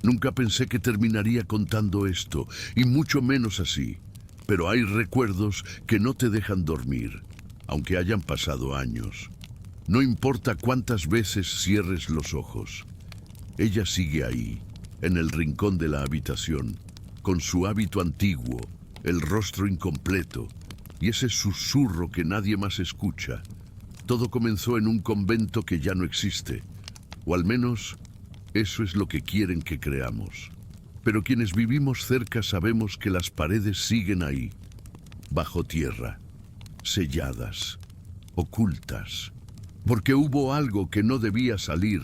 Nunca pensé que terminaría contando esto, y mucho menos así. Pero hay recuerdos que no te dejan dormir, aunque hayan pasado años. No importa cuántas veces cierres los ojos. Ella sigue ahí, en el rincón de la habitación, con su hábito antiguo, el rostro incompleto, y ese susurro que nadie más escucha. Todo comenzó en un convento que ya no existe, o al menos eso es lo que quieren que creamos. Pero quienes vivimos cerca sabemos que las paredes siguen ahí, bajo tierra, selladas, ocultas, porque hubo algo que no debía salir,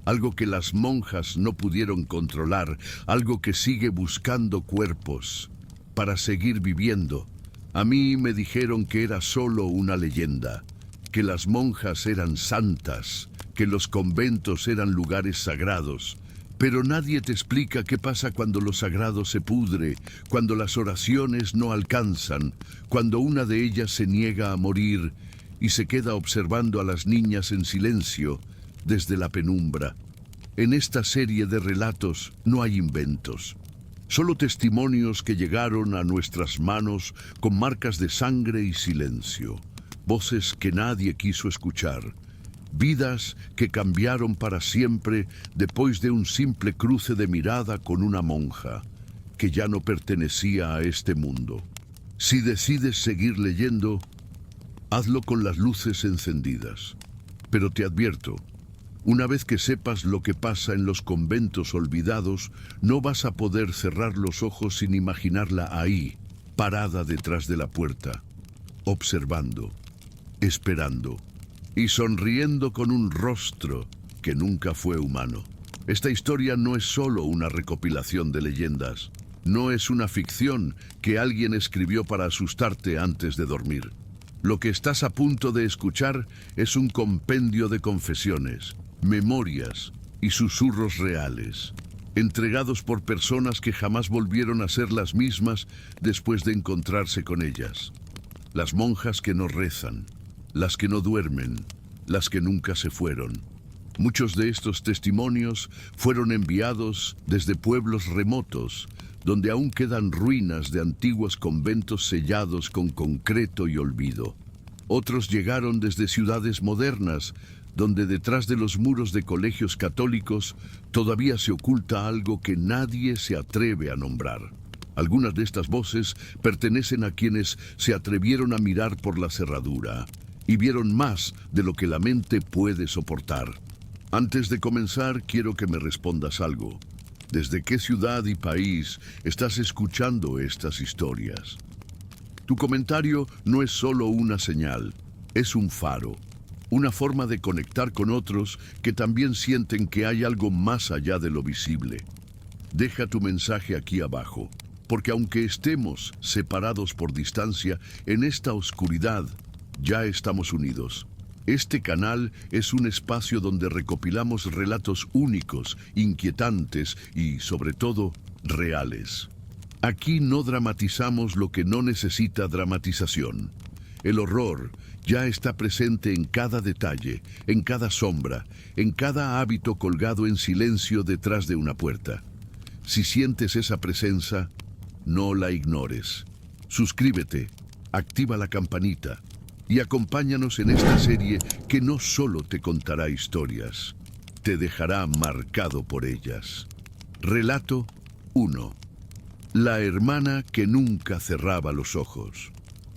algo que las monjas no pudieron controlar, algo que sigue buscando cuerpos para seguir viviendo. A mí me dijeron que era solo una leyenda, que las monjas eran santas, que los conventos eran lugares sagrados. Pero nadie te explica qué pasa cuando lo sagrado se pudre, cuando las oraciones no alcanzan, cuando una de ellas se niega a morir y se queda observando a las niñas en silencio desde la penumbra. En esta serie de relatos no hay inventos, solo testimonios que llegaron a nuestras manos con marcas de sangre y silencio, voces que nadie quiso escuchar, vidas que cambiaron para siempre después de un simple cruce de mirada con una monja que ya no pertenecía a este mundo. Si decides seguir leyendo, hazlo con las luces encendidas. Pero te advierto, una vez que sepas lo que pasa en los conventos olvidados, no vas a poder cerrar los ojos sin imaginarla ahí, parada detrás de la puerta, observando, esperando y sonriendo con un rostro que nunca fue humano. Esta historia no es solo una recopilación de leyendas, no es una ficción que alguien escribió para asustarte antes de dormir. Lo que estás a punto de escuchar es un compendio de confesiones, memorias y susurros reales, entregados por personas que jamás volvieron a ser las mismas después de encontrarse con ellas. Las monjas que no rezan, las que no duermen, las que nunca se fueron. Muchos de estos testimonios fueron enviados desde pueblos remotos, donde aún quedan ruinas de antiguos conventos sellados con concreto y olvido. Otros llegaron desde ciudades modernas, donde detrás de los muros de colegios católicos todavía se oculta algo que nadie se atreve a nombrar. Algunas de estas voces pertenecen a quienes se atrevieron a mirar por la cerradura y vieron más de lo que la mente puede soportar. Antes de comenzar, quiero que me respondas algo. ¿Desde qué ciudad y país estás escuchando estas historias? Tu comentario no es solo una señal, es un faro, una forma de conectar con otros que también sienten que hay algo más allá de lo visible. Deja tu mensaje aquí abajo, porque aunque estemos separados por distancia, en esta oscuridad ya estamos unidos. Este canal es un espacio donde recopilamos relatos únicos, inquietantes y, sobre todo, reales. Aquí no dramatizamos lo que no necesita dramatización. El horror ya está presente en cada detalle, en cada sombra, en cada hábito colgado en silencio detrás de una puerta. Si sientes esa presencia, no la ignores. Suscríbete, activa la campanita y acompáñanos en esta serie que no solo te contará historias, te dejará marcado por ellas. Relato 1. La hermana que nunca cerraba los ojos.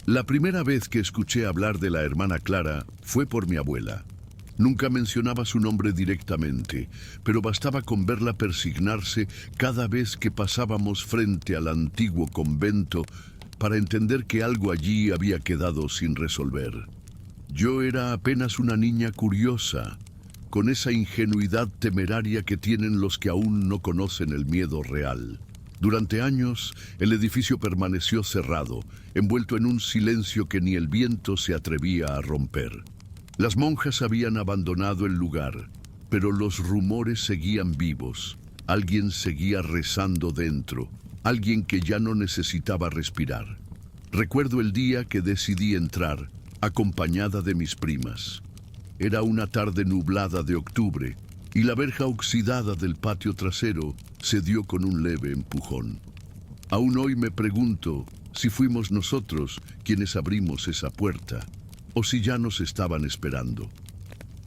La primera vez que escuché hablar de la hermana Clara fue por mi abuela. Nunca mencionaba su nombre directamente, pero bastaba con verla persignarse cada vez que pasábamos frente al antiguo convento para entender que algo allí había quedado sin resolver. Yo era apenas una niña curiosa, con esa ingenuidad temeraria que tienen los que aún no conocen el miedo real. Durante años, el edificio permaneció cerrado, envuelto en un silencio que ni el viento se atrevía a romper. Las monjas habían abandonado el lugar, pero los rumores seguían vivos. Alguien seguía rezando dentro, alguien que ya no necesitaba respirar. Recuerdo el día que decidí entrar, acompañada de mis primas. Era una tarde nublada de octubre, y la verja oxidada del patio trasero cedió con un leve empujón. Aún hoy me pregunto si fuimos nosotros quienes abrimos esa puerta, o si ya nos estaban esperando.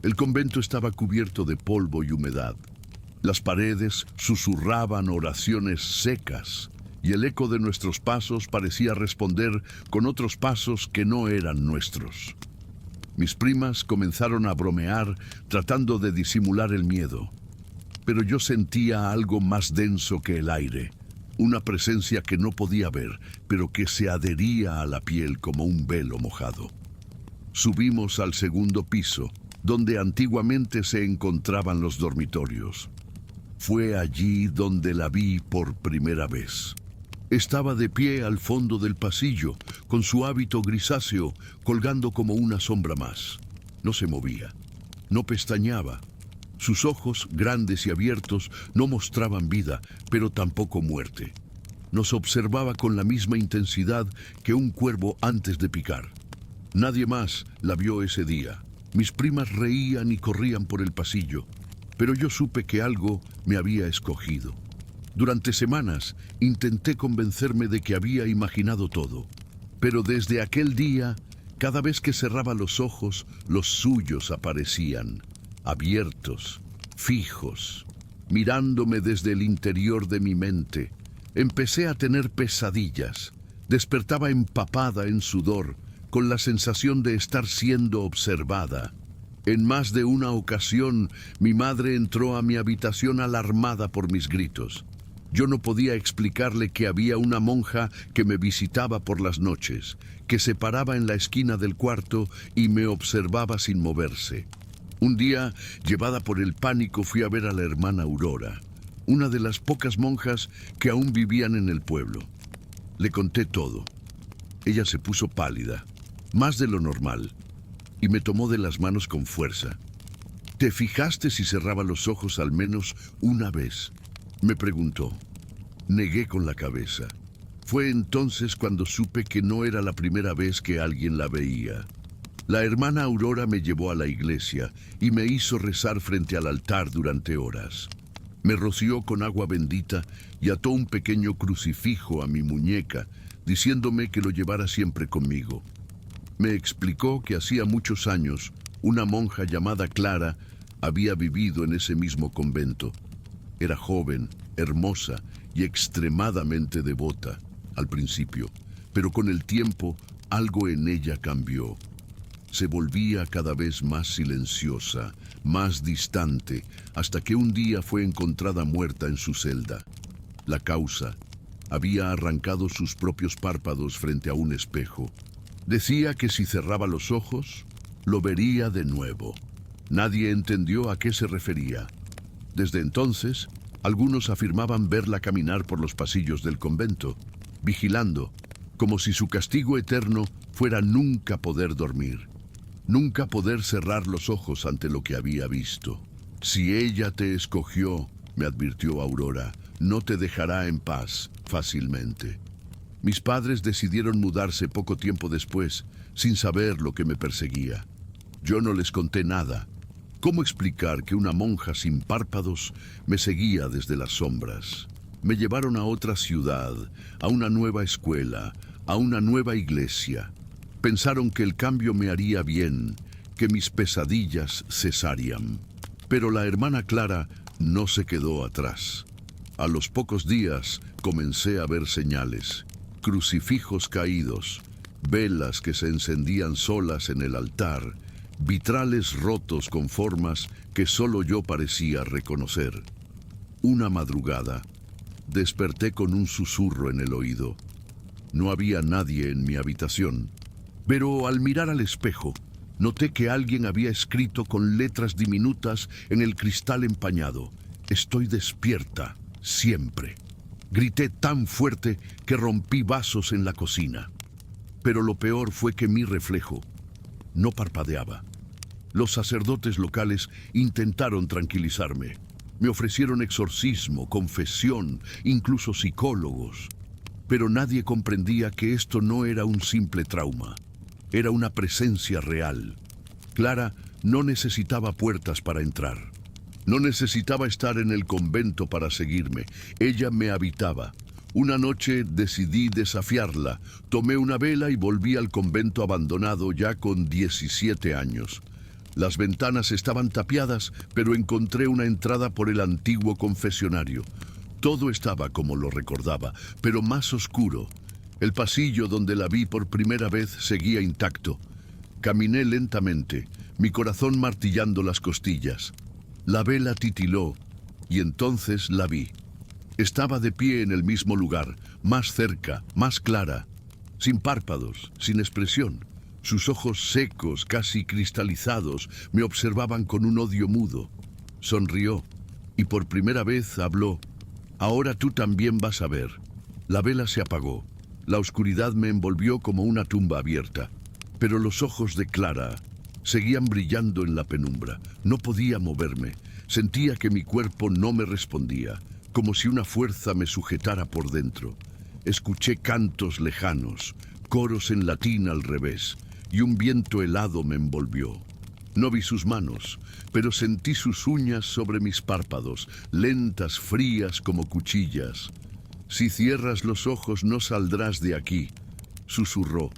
El convento estaba cubierto de polvo y humedad. Las paredes susurraban oraciones secas, y el eco de nuestros pasos parecía responder con otros pasos que no eran nuestros. Mis primas comenzaron a bromear, tratando de disimular el miedo. Pero yo sentía algo más denso que el aire, una presencia que no podía ver, pero que se adhería a la piel como un velo mojado. Subimos al segundo piso, donde antiguamente se encontraban los dormitorios. Fue allí donde la vi por primera vez. Estaba de pie al fondo del pasillo, con su hábito grisáceo colgando como una sombra más. No se movía, no pestañeaba. Sus ojos, grandes y abiertos, no mostraban vida, pero tampoco muerte. Nos observaba con la misma intensidad que un cuervo antes de picar. Nadie más la vio ese día. Mis primas reían y corrían por el pasillo, pero yo supe que algo me había escogido. Durante semanas intenté convencerme de que había imaginado todo, pero desde aquel día, cada vez que cerraba los ojos, los suyos aparecían, abiertos, fijos, mirándome desde el interior de mi mente. Empecé a tener pesadillas, despertaba empapada en sudor, con la sensación de estar siendo observada. En más de una ocasión, mi madre entró a mi habitación alarmada por mis gritos. Yo no podía explicarle que había una monja que me visitaba por las noches, que se paraba en la esquina del cuarto y me observaba sin moverse. Un día, llevada por el pánico, fui a ver a la hermana Aurora, una de las pocas monjas que aún vivían en el pueblo. Le conté todo. Ella se puso pálida, más de lo normal, y me tomó de las manos con fuerza. ¿Te fijaste si cerraba los ojos al menos una vez?, me preguntó. Negué con la cabeza. Fue entonces cuando supe que no era la primera vez que alguien la veía. La hermana Aurora me llevó a la iglesia y me hizo rezar frente al altar durante horas. Me roció con agua bendita y ató un pequeño crucifijo a mi muñeca, diciéndome que lo llevara siempre conmigo. Me explicó que hacía muchos años una monja llamada Clara había vivido en ese mismo convento. Era joven, hermosa y extremadamente devota al principio, pero con el tiempo algo en ella cambió. Se volvía cada vez más silenciosa, más distante, hasta que un día fue encontrada muerta en su celda. La causa: había arrancado sus propios párpados frente a un espejo. Decía que si cerraba los ojos, lo vería de nuevo. Nadie entendió a qué se refería. Desde entonces, algunos afirmaban verla caminar por los pasillos del convento, vigilando, como si su castigo eterno fuera nunca poder dormir, nunca poder cerrar los ojos ante lo que había visto. Si ella te escogió, me advirtió Aurora, no te dejará en paz fácilmente. Mis padres decidieron mudarse poco tiempo después, sin saber lo que me perseguía. Yo no les conté nada. ¿Cómo explicar que una monja sin párpados me seguía desde las sombras? Me llevaron a otra ciudad, a una nueva escuela, a una nueva iglesia. Pensaron que el cambio me haría bien, que mis pesadillas cesarían. Pero la hermana Clara no se quedó atrás. A los pocos días comencé a ver señales, crucifijos caídos, velas que se encendían solas en el altar, vitrales rotos con formas que solo yo parecía reconocer. Una madrugada, desperté con un susurro en el oído. No había nadie en mi habitación, pero al mirar al espejo, noté que alguien había escrito con letras diminutas en el cristal empañado: «Estoy despierta, siempre». Grité tan fuerte que rompí vasos en la cocina. Pero lo peor fue que mi reflejo no parpadeaba. Los sacerdotes locales intentaron tranquilizarme. Me ofrecieron exorcismo, confesión, incluso psicólogos. Pero nadie comprendía que esto no era un simple trauma. Era una presencia real. Clara no necesitaba puertas para entrar. No necesitaba estar en el convento para seguirme. Ella me habitaba. Una noche decidí desafiarla. Tomé una vela y volví al convento abandonado ya con 17 años. Las ventanas estaban tapiadas, pero encontré una entrada por el antiguo confesionario. Todo estaba como lo recordaba, pero más oscuro. El pasillo donde la vi por primera vez seguía intacto. Caminé lentamente, mi corazón martillando las costillas. La vela titiló, y entonces la vi. Estaba de pie en el mismo lugar, más cerca, más clara, sin párpados, sin expresión. Sus ojos secos, casi cristalizados, me observaban con un odio mudo. Sonrió, y por primera vez habló. Ahora tú también vas a ver. La vela se apagó. La oscuridad me envolvió como una tumba abierta. Pero los ojos de Clara seguían brillando en la penumbra. No podía moverme. Sentía que mi cuerpo no me respondía, como si una fuerza me sujetara por dentro. Escuché cantos lejanos, coros en latín al revés, y un viento helado me envolvió. No vi sus manos, pero sentí sus uñas sobre mis párpados, lentas, frías como cuchillas. Si cierras los ojos no saldrás de aquí, susurró.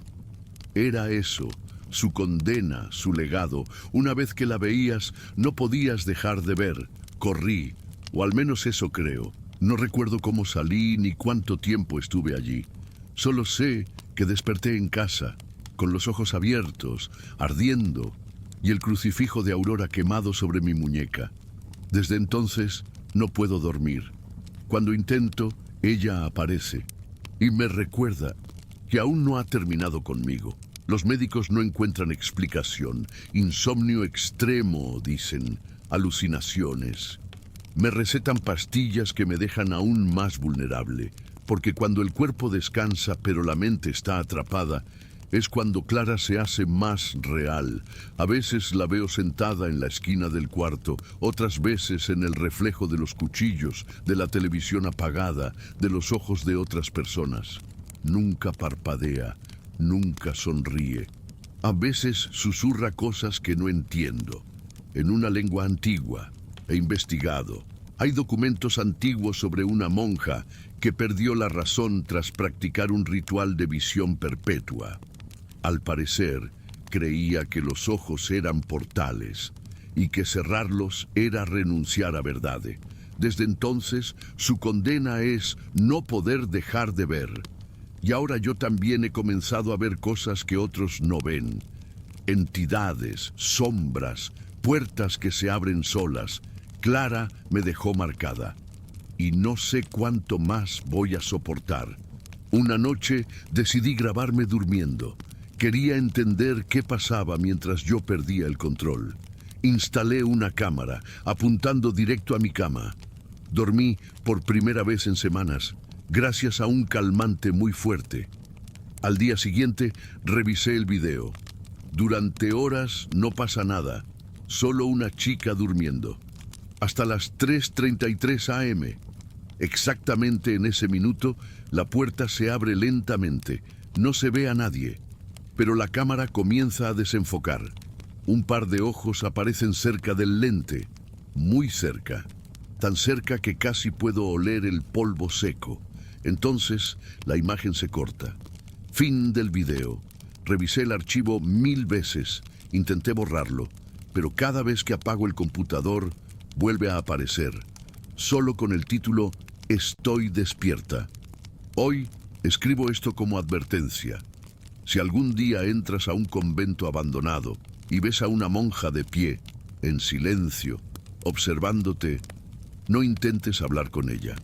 Era eso, su condena, su legado. Una vez que la veías, no podías dejar de ver. Corrí, o al menos eso creo. No recuerdo cómo salí ni cuánto tiempo estuve allí. Solo sé que desperté en casa, con los ojos abiertos, ardiendo, y el crucifijo de Aurora quemado sobre mi muñeca. Desde entonces no puedo dormir. Cuando intento, ella aparece y me recuerda que aún no ha terminado conmigo. Los médicos no encuentran explicación. Insomnio extremo, dicen, alucinaciones. Me recetan pastillas que me dejan aún más vulnerable, porque cuando el cuerpo descansa pero la mente está atrapada, es cuando Clara se hace más real. A veces la veo sentada en la esquina del cuarto, otras veces en el reflejo de los cuchillos, de la televisión apagada, de los ojos de otras personas. Nunca parpadea, nunca sonríe. A veces susurra cosas que no entiendo, en una lengua antigua. He investigado. Hay documentos antiguos sobre una monja que perdió la razón tras practicar un ritual de visión perpetua. Al parecer, creía que los ojos eran portales y que cerrarlos era renunciar a verdad. Desde entonces, su condena es no poder dejar de ver. Y ahora yo también he comenzado a ver cosas que otros no ven. Entidades, sombras, puertas que se abren solas. Clara me dejó marcada. Y no sé cuánto más voy a soportar. Una noche decidí grabarme durmiendo. Quería entender qué pasaba mientras yo perdía el control. Instalé una cámara, apuntando directo a mi cama. Dormí por primera vez en semanas, gracias a un calmante muy fuerte. Al día siguiente, revisé el video. Durante horas no pasa nada, solo una chica durmiendo. Hasta las 3:33 am. Exactamente en ese minuto, la puerta se abre lentamente. No se ve a nadie. Pero la cámara comienza a desenfocar. Un par de ojos aparecen cerca del lente, muy cerca, tan cerca que casi puedo oler el polvo seco. Entonces, la imagen se corta. Fin del video. Revisé el archivo 1000 veces, intenté borrarlo, pero cada vez que apago el computador, vuelve a aparecer, solo con el título Estoy despierta. Hoy escribo esto como advertencia. Si algún día entras a un convento abandonado y ves a una monja de pie, en silencio, observándote, no intentes hablar con ella.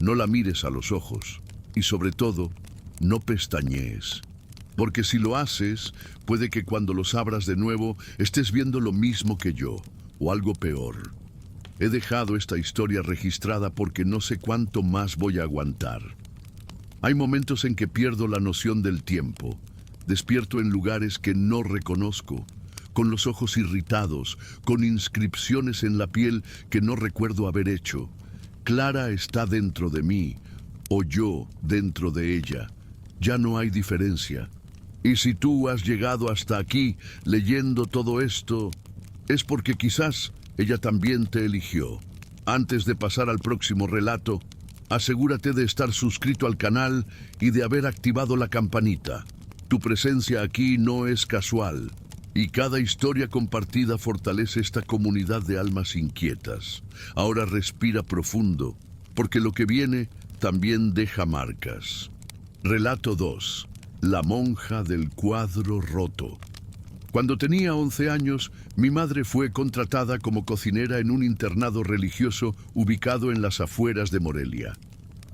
No la mires a los ojos y, sobre todo, no pestañees. Porque si lo haces, puede que cuando los abras de nuevo estés viendo lo mismo que yo, o algo peor. He dejado esta historia registrada porque no sé cuánto más voy a aguantar. Hay momentos en que pierdo la noción del tiempo. Despierto en lugares que no reconozco, con los ojos irritados, con inscripciones en la piel que no recuerdo haber hecho. Clara está dentro de mí, o yo dentro de ella. Ya no hay diferencia. Y si tú has llegado hasta aquí leyendo todo esto, es porque quizás ella también te eligió. Antes de pasar al próximo relato, asegúrate de estar suscrito al canal y de haber activado la campanita. Tu presencia aquí no es casual, y cada historia compartida fortalece esta comunidad de almas inquietas. Ahora respira profundo, porque lo que viene también deja marcas. Relato 2. La monja del cuadro roto. Cuando tenía 11 años, mi madre fue contratada como cocinera en un internado religioso ubicado en las afueras de Morelia.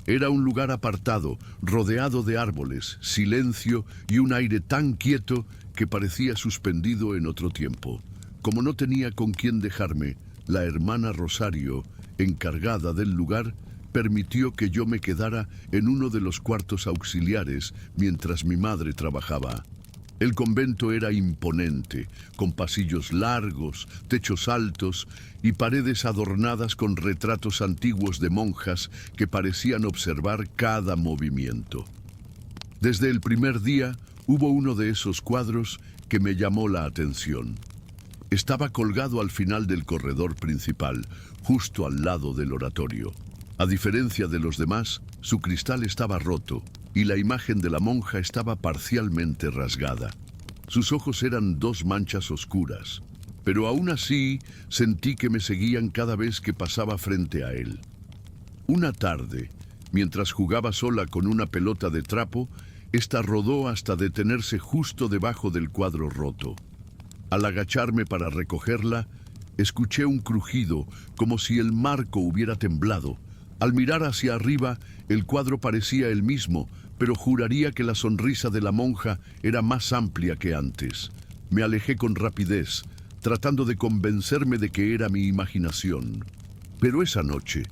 Era un lugar apartado, rodeado de árboles, silencio y un aire tan quieto que parecía suspendido en otro tiempo. Como no tenía con quién dejarme, la hermana Rosario, encargada del lugar, permitió que yo me quedara en uno de los cuartos auxiliares mientras mi madre trabajaba. El convento era imponente, con pasillos largos, techos altos y paredes adornadas con retratos antiguos de monjas que parecían observar cada movimiento. Desde el primer día hubo uno de esos cuadros que me llamó la atención. Estaba colgado al final del corredor principal, justo al lado del oratorio. A diferencia de los demás, su cristal estaba roto y la imagen de la monja estaba parcialmente rasgada. Sus ojos eran 2 manchas oscuras, pero aún así sentí que me seguían cada vez que pasaba frente a él. Una tarde, mientras jugaba sola con una pelota de trapo, esta rodó hasta detenerse justo debajo del cuadro roto. Al agacharme para recogerla, escuché un crujido como si el marco hubiera temblado. Al mirar hacia arriba, el cuadro parecía el mismo, pero juraría que la sonrisa de la monja era más amplia que antes. Me alejé con rapidez, tratando de convencerme de que era mi imaginación. Pero esa noche,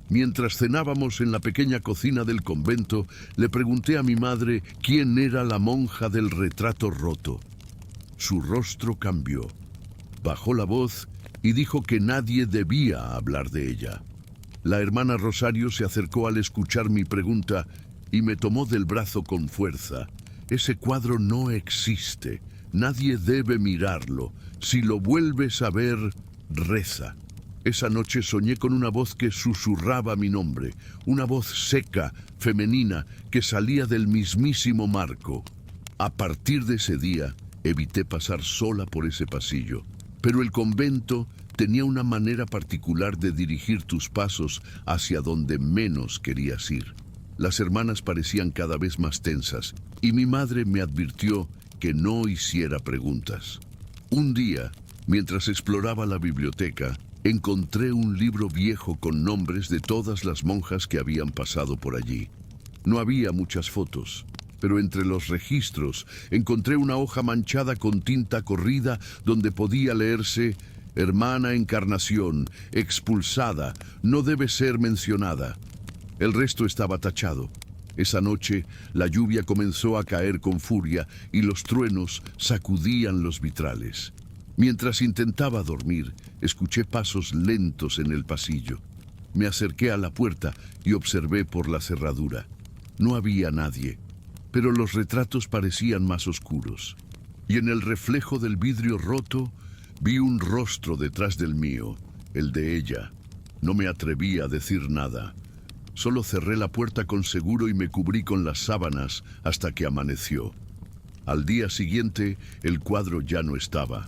mientras cenábamos en la pequeña cocina del convento, le pregunté a mi madre quién era la monja del retrato roto. Su rostro cambió. Bajó la voz y dijo que nadie debía hablar de ella. La hermana Rosario se acercó al escuchar mi pregunta y me tomó del brazo con fuerza. Ese cuadro no existe. Nadie debe mirarlo. Si lo vuelves a ver, reza. Esa noche soñé con una voz que susurraba mi nombre, una voz seca, femenina, que salía del mismísimo marco. A partir de ese día, evité pasar sola por ese pasillo. Pero el convento tenía una manera particular de dirigir tus pasos hacia donde menos querías ir. Las hermanas parecían cada vez más tensas y mi madre me advirtió que no hiciera preguntas. Un día, mientras exploraba la biblioteca, encontré un libro viejo con nombres de todas las monjas que habían pasado por allí. No había muchas fotos, pero entre los registros encontré una hoja manchada con tinta corrida donde podía leerse: Hermana Encarnación, expulsada, no debe ser mencionada. El resto estaba tachado. Esa noche, la lluvia comenzó a caer con furia y los truenos sacudían los vitrales. Mientras intentaba dormir, escuché pasos lentos en el pasillo. Me acerqué a la puerta y observé por la cerradura. No había nadie, pero los retratos parecían más oscuros. Y en el reflejo del vidrio roto, vi un rostro detrás del mío, el de ella. No me atreví a decir nada. Solo cerré la puerta con seguro y me cubrí con las sábanas hasta que amaneció. Al día siguiente, el cuadro ya no estaba.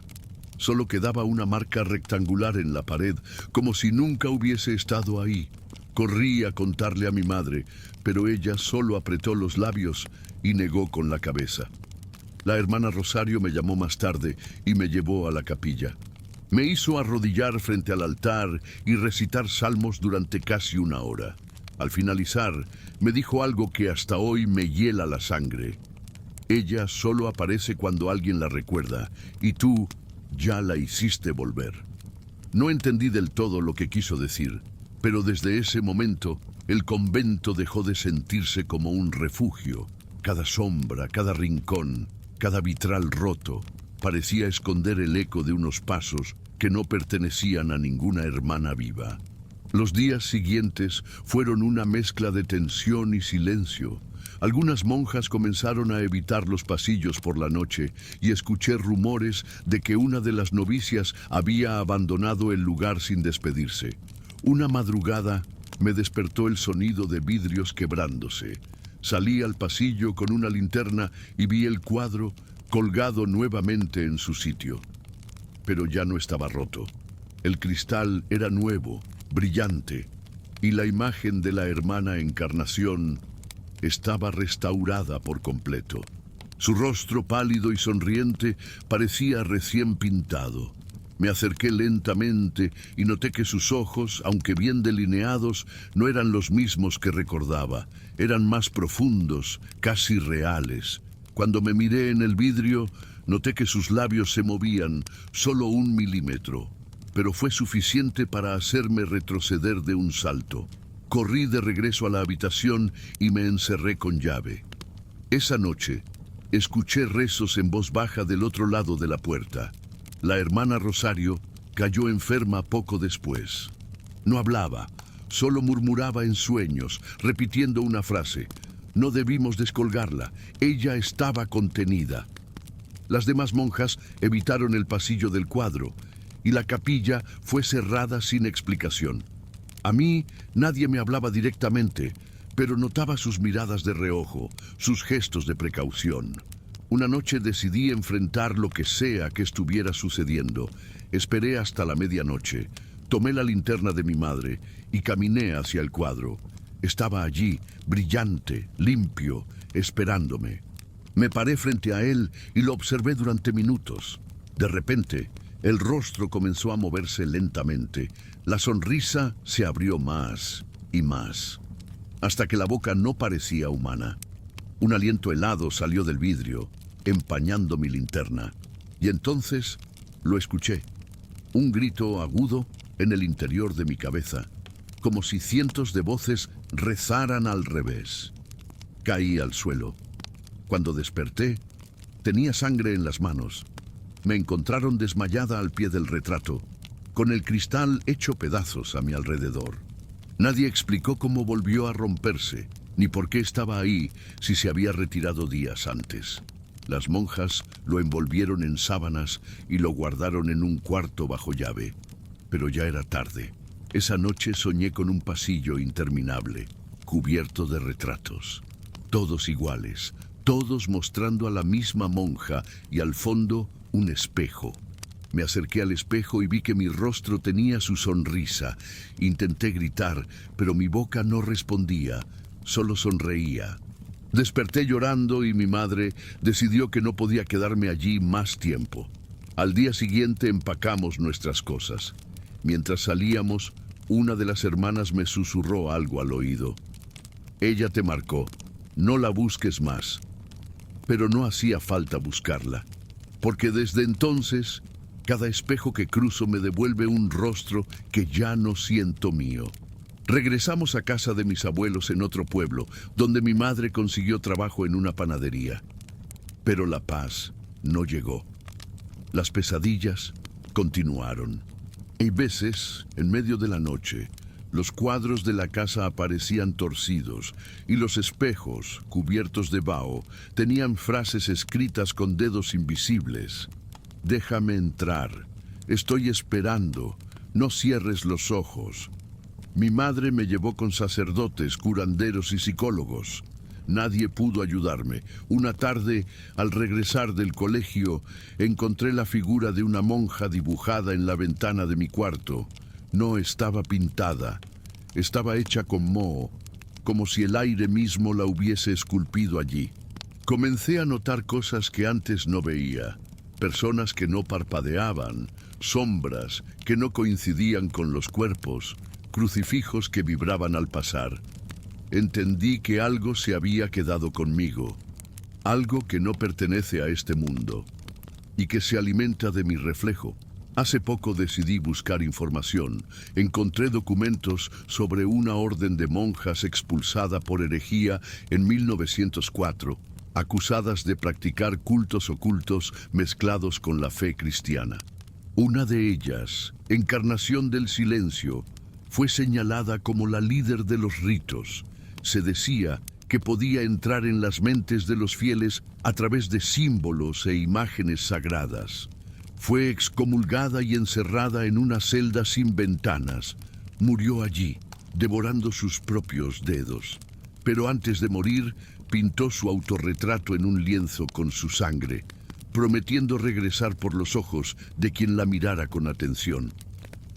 Solo quedaba una marca rectangular en la pared, como si nunca hubiese estado ahí. Corrí a contarle a mi madre, pero ella solo apretó los labios y negó con la cabeza. La hermana Rosario me llamó más tarde y me llevó a la capilla. Me hizo arrodillar frente al altar y recitar salmos durante casi 1 hora. Al finalizar, me dijo algo que hasta hoy me hiela la sangre. Ella solo aparece cuando alguien la recuerda, y tú ya la hiciste volver. No entendí del todo lo que quiso decir, pero desde ese momento, el convento dejó de sentirse como un refugio. Cada sombra, cada rincón, cada vitral roto parecía esconder el eco de unos pasos que no pertenecían a ninguna hermana viva. Los días siguientes fueron una mezcla de tensión y silencio. Algunas monjas comenzaron a evitar los pasillos por la noche y escuché rumores de que una de las novicias había abandonado el lugar sin despedirse. Una madrugada me despertó el sonido de vidrios quebrándose. Salí al pasillo con una linterna y vi el cuadro colgado nuevamente en su sitio. Pero ya no estaba roto. El cristal era nuevo, brillante, y la imagen de la hermana Encarnación estaba restaurada por completo. Su rostro pálido y sonriente parecía recién pintado. Me acerqué lentamente y noté que sus ojos, aunque bien delineados, no eran los mismos que recordaba. Eran más profundos, casi reales. Cuando me miré en el vidrio, noté que sus labios se movían solo 1 milímetro, pero fue suficiente para hacerme retroceder de un salto. Corrí de regreso a la habitación y me encerré con llave. Esa noche, escuché rezos en voz baja del otro lado de la puerta. La hermana Rosario cayó enferma poco después. No hablaba, solo murmuraba en sueños, repitiendo una frase. No debimos descolgarla, ella estaba contenida. Las demás monjas evitaron el pasillo del cuadro y la capilla fue cerrada sin explicación. A mí nadie me hablaba directamente, pero notaba sus miradas de reojo, sus gestos de precaución. Una noche decidí enfrentar lo que sea que estuviera sucediendo. Esperé hasta la medianoche, tomé la linterna de mi madre y caminé hacia el cuadro. Estaba allí, brillante, limpio, esperándome. Me paré frente a él y lo observé durante minutos. De repente, el rostro comenzó a moverse lentamente. La sonrisa se abrió más y más, hasta que la boca no parecía humana. Un aliento helado salió del vidrio, empañando mi linterna. Y entonces lo escuché. Un grito agudo en el interior de mi cabeza, como si cientos de voces rezaran al revés. Caí al suelo. Cuando desperté, tenía sangre en las manos. Me encontraron desmayada al pie del retrato, con el cristal hecho pedazos a mi alrededor. Nadie explicó cómo volvió a romperse, ni por qué estaba ahí si se había retirado días antes. Las monjas lo envolvieron en sábanas y lo guardaron en un cuarto bajo llave. Pero ya era tarde. Esa noche soñé con un pasillo interminable, cubierto de retratos. Todos iguales, todos mostrando a la misma monja y al fondo un espejo. Me acerqué al espejo y vi que mi rostro tenía su sonrisa. Intenté gritar, pero mi boca no respondía, solo sonreía. Desperté llorando y mi madre decidió que no podía quedarme allí más tiempo. Al día siguiente empacamos nuestras cosas. Mientras salíamos, una de las hermanas me susurró algo al oído. Ella te marcó, no la busques más. Pero no hacía falta buscarla, porque desde entonces, cada espejo que cruzo me devuelve un rostro que ya no siento mío. Regresamos a casa de mis abuelos en otro pueblo, donde mi madre consiguió trabajo en una panadería. Pero la paz no llegó. Las pesadillas continuaron. Hay veces, en medio de la noche, los cuadros de la casa aparecían torcidos y los espejos, cubiertos de vaho, tenían frases escritas con dedos invisibles. Déjame entrar, estoy esperando, no cierres los ojos. Mi madre me llevó con sacerdotes, curanderos y psicólogos. Nadie pudo ayudarme. Una tarde, al regresar del colegio, encontré la figura de una monja dibujada en la ventana de mi cuarto. No estaba pintada, estaba hecha con moho, como si el aire mismo la hubiese esculpido allí. Comencé a notar cosas que antes no veía. Personas que no parpadeaban, sombras que no coincidían con los cuerpos, crucifijos que vibraban al pasar. Entendí que algo se había quedado conmigo, algo que no pertenece a este mundo y que se alimenta de mi reflejo. Hace poco decidí buscar información. Encontré documentos sobre una orden de monjas expulsada por herejía en 1904, acusadas de practicar cultos ocultos mezclados con la fe cristiana. Una de ellas, Encarnación del Silencio, fue señalada como la líder de los ritos. Se decía que podía entrar en las mentes de los fieles a través de símbolos e imágenes sagradas. Fue excomulgada y encerrada en una celda sin ventanas. Murió allí, devorando sus propios dedos. Pero antes de morir, pintó su autorretrato en un lienzo con su sangre, prometiendo regresar por los ojos de quien la mirara con atención.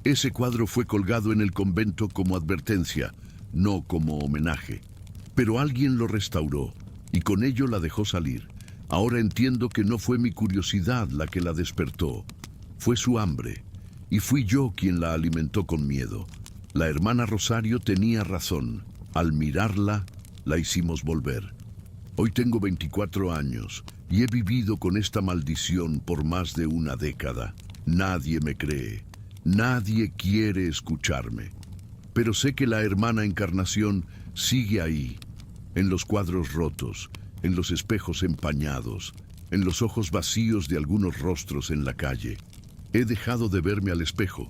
Ese cuadro fue colgado en el convento como advertencia, no como homenaje. Pero alguien lo restauró y con ello la dejó salir. Ahora entiendo que no fue mi curiosidad la que la despertó, fue su hambre, y fui yo quien la alimentó con miedo. La hermana Rosario tenía razón. Al mirarla, la hicimos volver. Hoy tengo 24 años y he vivido con esta maldición por más de una década. Nadie me cree, nadie quiere escucharme. Pero sé que la hermana Encarnación sigue ahí, en los cuadros rotos, en los espejos empañados, en los ojos vacíos de algunos rostros en la calle. He dejado de verme al espejo,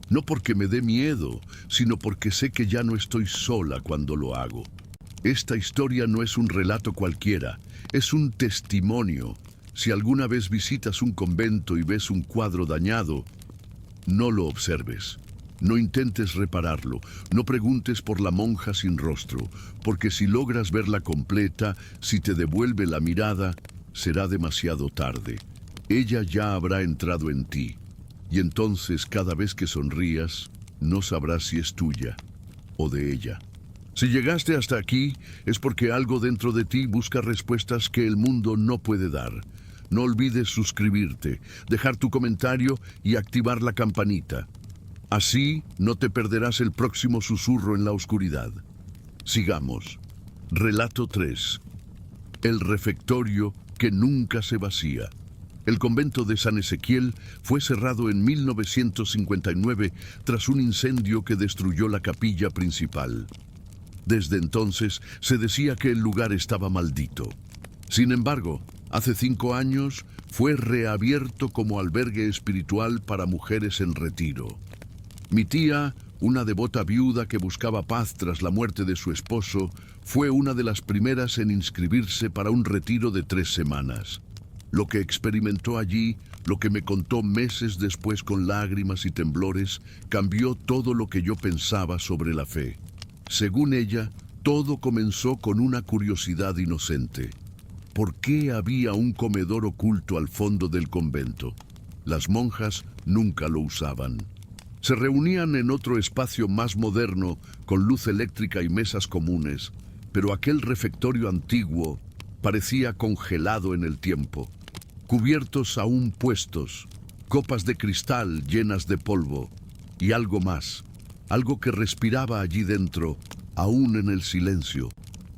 no porque me dé miedo, sino porque sé que ya no estoy sola cuando lo hago. Esta historia no es un relato cualquiera, es un testimonio. Si alguna vez visitas un convento y ves un cuadro dañado, no lo observes. No intentes repararlo, no preguntes por la monja sin rostro, porque si logras verla completa, si te devuelve la mirada, será demasiado tarde. Ella ya habrá entrado en ti, y entonces cada vez que sonrías, no sabrás si es tuya o de ella. Si llegaste hasta aquí, es porque algo dentro de ti busca respuestas que el mundo no puede dar. No olvides suscribirte, dejar tu comentario y activar la campanita. Así no te perderás el próximo susurro en la oscuridad. Sigamos. Relato 3. El refectorio que nunca se vacía. El convento de San Ezequiel fue cerrado en 1959 tras un incendio que destruyó la capilla principal. Desde entonces se decía que el lugar estaba maldito. Sin embargo, hace 5 años fue reabierto como albergue espiritual para mujeres en retiro. Mi tía, una devota viuda que buscaba paz tras la muerte de su esposo, fue una de las primeras en inscribirse para un retiro de 3 semanas. Lo que experimentó allí, lo que me contó meses después con lágrimas y temblores, cambió todo lo que yo pensaba sobre la fe. Según ella, todo comenzó con una curiosidad inocente. ¿Por qué había un comedor oculto al fondo del convento? Las monjas nunca lo usaban. Se reunían en otro espacio más moderno, con luz eléctrica y mesas comunes, pero aquel refectorio antiguo parecía congelado en el tiempo. Cubiertos aún puestos, copas de cristal llenas de polvo, y algo más, algo que respiraba allí dentro, aún en el silencio.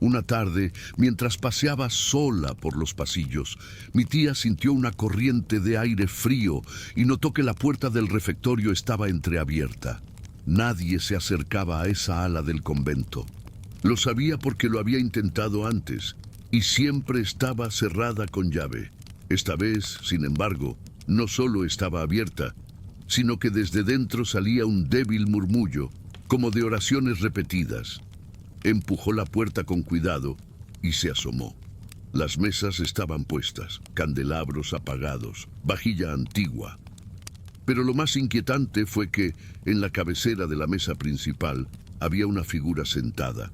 Una tarde, mientras paseaba sola por los pasillos, mi tía sintió una corriente de aire frío y notó que la puerta del refectorio estaba entreabierta. Nadie se acercaba a esa ala del convento. Lo sabía porque lo había intentado antes, y siempre estaba cerrada con llave. Esta vez, sin embargo, no solo estaba abierta, sino que desde dentro salía un débil murmullo, como de oraciones repetidas. Empujó la puerta con cuidado y se asomó. Las mesas estaban puestas, candelabros apagados, vajilla antigua. Pero lo más inquietante fue que, en la cabecera de la mesa principal, había una figura sentada.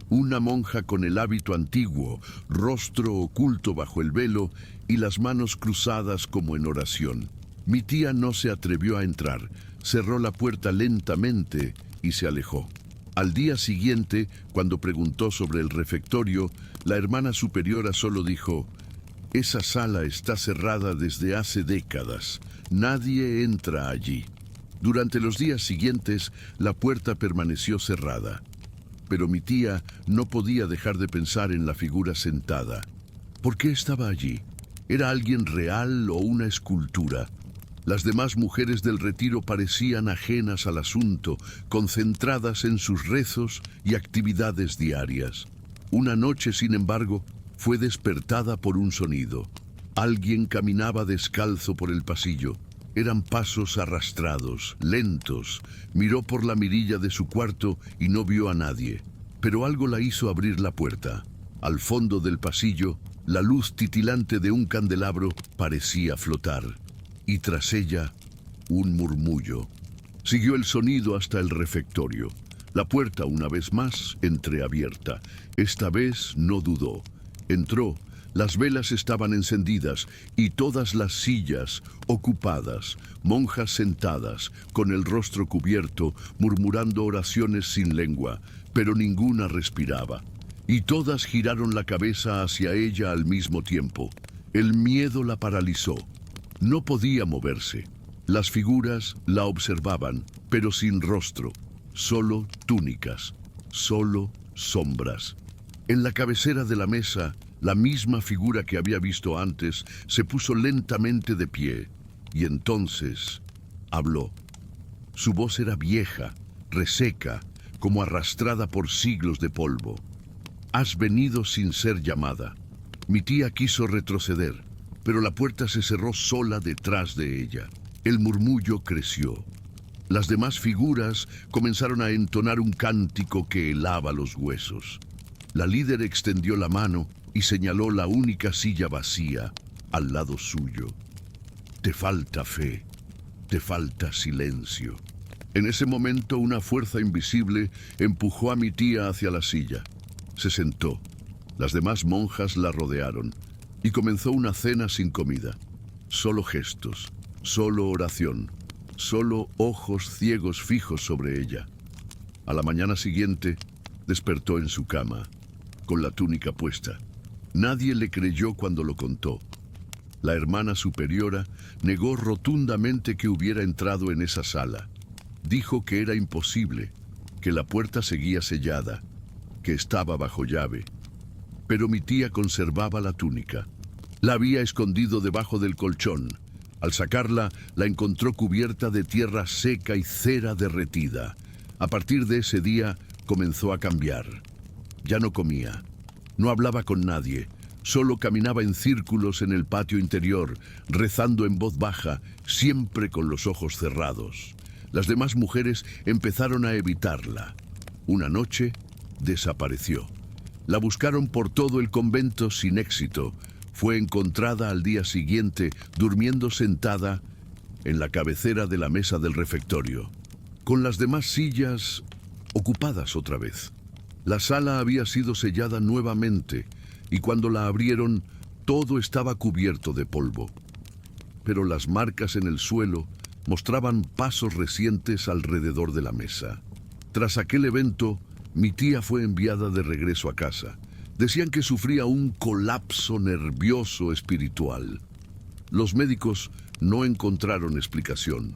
Una monja con el hábito antiguo, rostro oculto bajo el velo y las manos cruzadas como en oración. Mi tía no se atrevió a entrar, cerró la puerta lentamente y se alejó. Al día siguiente, cuando preguntó sobre el refectorio, la hermana superiora solo dijo: «Esa sala está cerrada desde hace décadas. Nadie entra allí». Durante los días siguientes, la puerta permaneció cerrada. Pero mi tía no podía dejar de pensar en la figura sentada. ¿Por qué estaba allí? ¿Era alguien real o una escultura? Las demás mujeres del retiro parecían ajenas al asunto, concentradas en sus rezos y actividades diarias. Una noche, sin embargo, fue despertada por un sonido. Alguien caminaba descalzo por el pasillo. Eran pasos arrastrados, lentos. Miró por la mirilla de su cuarto y no vio a nadie. Pero algo la hizo abrir la puerta. Al fondo del pasillo, la luz titilante de un candelabro parecía flotar, y tras ella, un murmullo. Siguió el sonido hasta el refectorio. La puerta, una vez más, entreabierta. Esta vez no dudó. Entró. Las velas estaban encendidas y todas las sillas ocupadas, monjas sentadas, con el rostro cubierto, murmurando oraciones sin lengua, pero ninguna respiraba. Y todas giraron la cabeza hacia ella al mismo tiempo. El miedo la paralizó. No podía moverse. Las figuras la observaban, pero sin rostro. Solo túnicas, solo sombras. En la cabecera de la mesa, la misma figura que había visto antes se puso lentamente de pie, y entonces habló. Su voz era vieja, reseca, como arrastrada por siglos de polvo. Has venido sin ser llamada. Mi tía quiso retroceder, pero la puerta se cerró sola detrás de ella. El murmullo creció. Las demás figuras comenzaron a entonar un cántico que helaba los huesos. La líder extendió la mano y señaló la única silla vacía al lado suyo. Te falta fe, te falta silencio. En ese momento una fuerza invisible empujó a mi tía hacia la silla. Se sentó. Las demás monjas la rodearon y comenzó una cena sin comida. Solo gestos, solo oración, solo ojos ciegos fijos sobre ella. A la mañana siguiente despertó en su cama, con la túnica puesta. Nadie le creyó cuando lo contó. La hermana superiora negó rotundamente que hubiera entrado en esa sala. Dijo que era imposible, que la puerta seguía sellada, que estaba bajo llave. Pero mi tía conservaba la túnica. La había escondido debajo del colchón. Al sacarla, la encontró cubierta de tierra seca y cera derretida. A partir de ese día, comenzó a cambiar. Ya no comía. No hablaba con nadie, solo caminaba en círculos en el patio interior, rezando en voz baja, siempre con los ojos cerrados. Las demás mujeres empezaron a evitarla. Una noche, desapareció. La buscaron por todo el convento sin éxito. Fue encontrada al día siguiente, durmiendo sentada en la cabecera de la mesa del refectorio, con las demás sillas ocupadas otra vez. La sala había sido sellada nuevamente, y cuando la abrieron, todo estaba cubierto de polvo. Pero las marcas en el suelo mostraban pasos recientes alrededor de la mesa. Tras aquel evento, mi tía fue enviada de regreso a casa. Decían que sufría un colapso nervioso espiritual. Los médicos no encontraron explicación.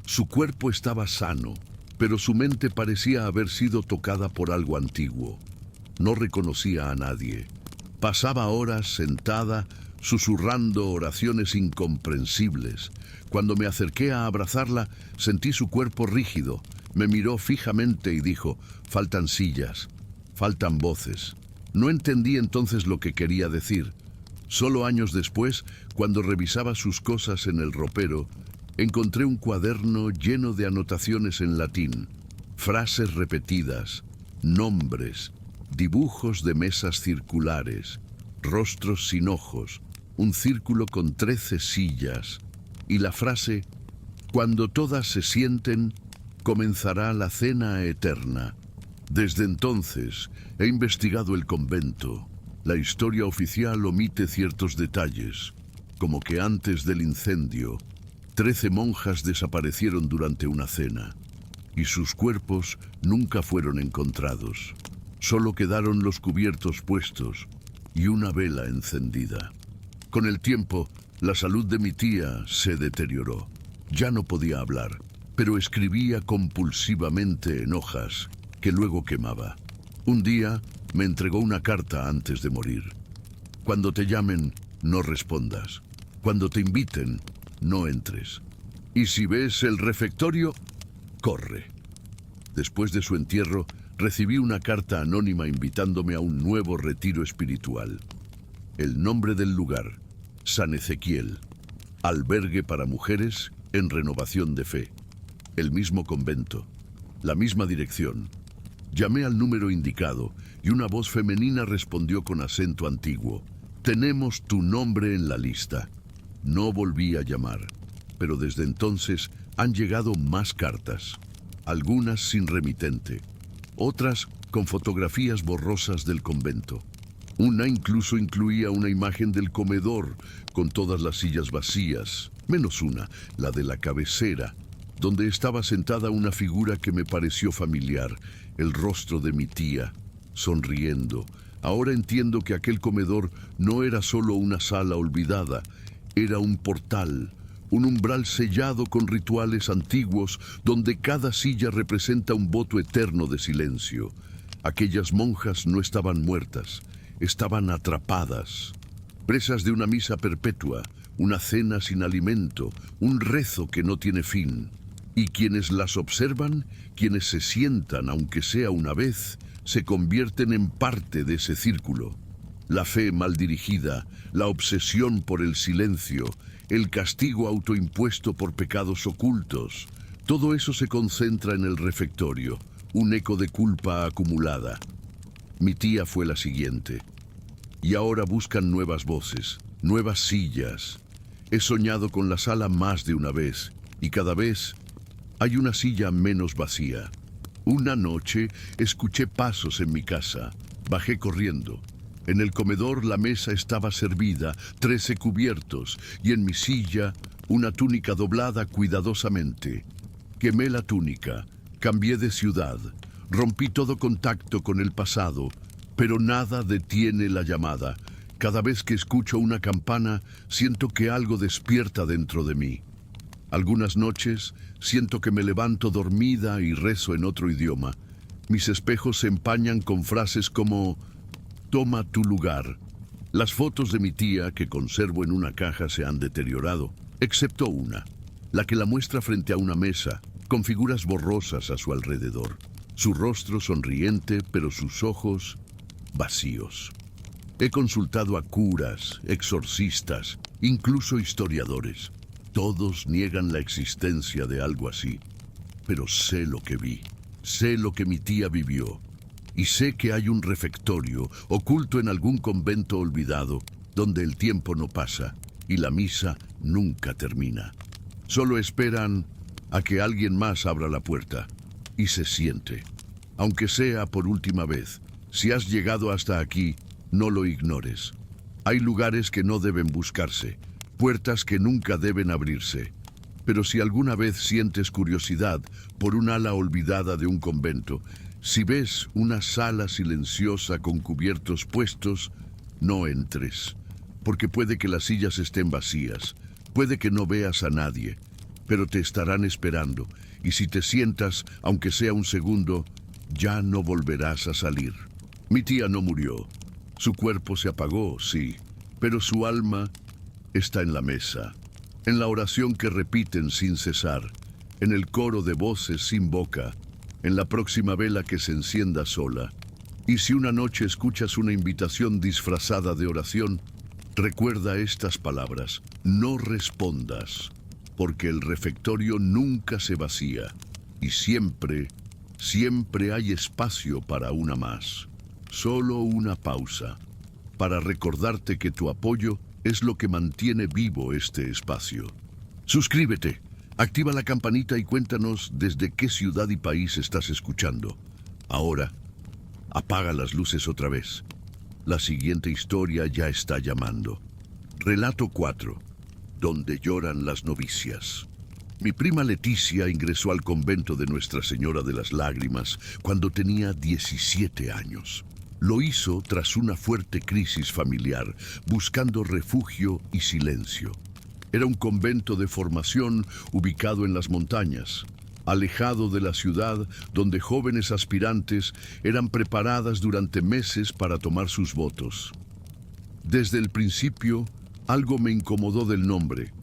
Su cuerpo estaba sano, pero su mente parecía haber sido tocada por algo antiguo. No reconocía a nadie. Pasaba horas sentada, susurrando oraciones incomprensibles. Cuando me acerqué a abrazarla, sentí su cuerpo rígido. Me miró fijamente y dijo, faltan sillas, faltan voces. No entendí entonces lo que quería decir. Solo años después, cuando revisaba sus cosas en el ropero, encontré un cuaderno lleno de anotaciones en latín, frases repetidas, nombres, dibujos de mesas circulares, rostros sin ojos, un círculo con 13 sillas, y la frase, cuando todas se sienten, comenzará la cena eterna. Desde entonces he investigado el convento. La historia oficial omite ciertos detalles, como que antes del incendio, 13 monjas desaparecieron durante una cena, y sus cuerpos nunca fueron encontrados. Solo quedaron los cubiertos puestos y una vela encendida. Con el tiempo, la salud de mi tía se deterioró. Ya no podía hablar, pero escribía compulsivamente en hojas que luego quemaba. Un día me entregó una carta antes de morir. Cuando te llamen, no respondas. Cuando te inviten, no entres. Y si ves el refectorio, corre. Después de su entierro, recibí una carta anónima invitándome a un nuevo retiro espiritual. El nombre del lugar, San Ezequiel, albergue para mujeres en renovación de fe. El mismo convento, la misma dirección. Llamé al número indicado y una voz femenina respondió con acento antiguo. Tenemos tu nombre en la lista. No volví a llamar, pero desde entonces han llegado más cartas, algunas sin remitente, otras con fotografías borrosas del convento. Una incluso incluía una imagen del comedor, con todas las sillas vacías, menos una, la de la cabecera, donde estaba sentada una figura que me pareció familiar, el rostro de mi tía, sonriendo. Ahora entiendo que aquel comedor no era solo una sala olvidada, era un portal, un umbral sellado con rituales antiguos, donde cada silla representa un voto eterno de silencio. Aquellas monjas no estaban muertas, estaban atrapadas, presas de una misa perpetua, una cena sin alimento, un rezo que no tiene fin. Y quienes las observan, quienes se sientan, aunque sea una vez, se convierten en parte de ese círculo. La fe mal dirigida, la obsesión por el silencio, el castigo autoimpuesto por pecados ocultos, todo eso se concentra en el refectorio, un eco de culpa acumulada. Mi tía fue la siguiente. Y ahora buscan nuevas voces, nuevas sillas. He soñado con la sala más de una vez, y cada vez hay una silla menos vacía. Una noche escuché pasos en mi casa. Bajé corriendo. En el comedor la mesa estaba servida, 13 cubiertos, y en mi silla una túnica doblada cuidadosamente. Quemé la túnica, cambié de ciudad, rompí todo contacto con el pasado, pero nada detiene la llamada. Cada vez que escucho una campana, siento que algo despierta dentro de mí. Algunas noches siento que me levanto dormida y rezo en otro idioma. Mis espejos se empañan con frases como «Toma tu lugar». Las fotos de mi tía que conservo en una caja se han deteriorado, excepto una, la que la muestra frente a una mesa, con figuras borrosas a su alrededor. Su rostro sonriente, pero sus ojos vacíos. He consultado a curas, exorcistas, incluso historiadores. Todos niegan la existencia de algo así, pero sé lo que vi, sé lo que mi tía vivió, y sé que hay un refectorio oculto en algún convento olvidado, donde el tiempo no pasa y la misa nunca termina. Solo esperan a que alguien más abra la puerta y se siente, aunque sea por última vez. Si has llegado hasta aquí, no lo ignores. Hay lugares que no deben buscarse, puertas que nunca deben abrirse. Pero si alguna vez sientes curiosidad por un ala olvidada de un convento, si ves una sala silenciosa con cubiertos puestos, no entres, porque puede que las sillas estén vacías, puede que no veas a nadie, pero te estarán esperando, y si te sientas, aunque sea un segundo, ya no volverás a salir. Mi tía no murió. Su cuerpo se apagó, sí, pero su alma está en la mesa, en la oración que repiten sin cesar, en el coro de voces sin boca, en la próxima vela que se encienda sola. Y si una noche escuchas una invitación disfrazada de oración, recuerda estas palabras: no respondas, porque el refectorio nunca se vacía, y siempre, siempre hay espacio para una más. Solo una pausa, para recordarte que tu apoyo es lo que mantiene vivo este espacio. Suscríbete, activa la campanita y cuéntanos desde qué ciudad y país estás escuchando. Ahora, apaga las luces otra vez. La siguiente historia ya está llamando. Relato 4. Donde lloran las novicias. Mi prima Leticia ingresó al convento de Nuestra Señora de las Lágrimas cuando tenía 17 años. Lo hizo tras una fuerte crisis familiar, buscando refugio y silencio. Era un convento de formación ubicado en las montañas, alejado de la ciudad, donde jóvenes aspirantes eran preparadas durante meses para tomar sus votos. Desde el principio, algo me incomodó del nombre.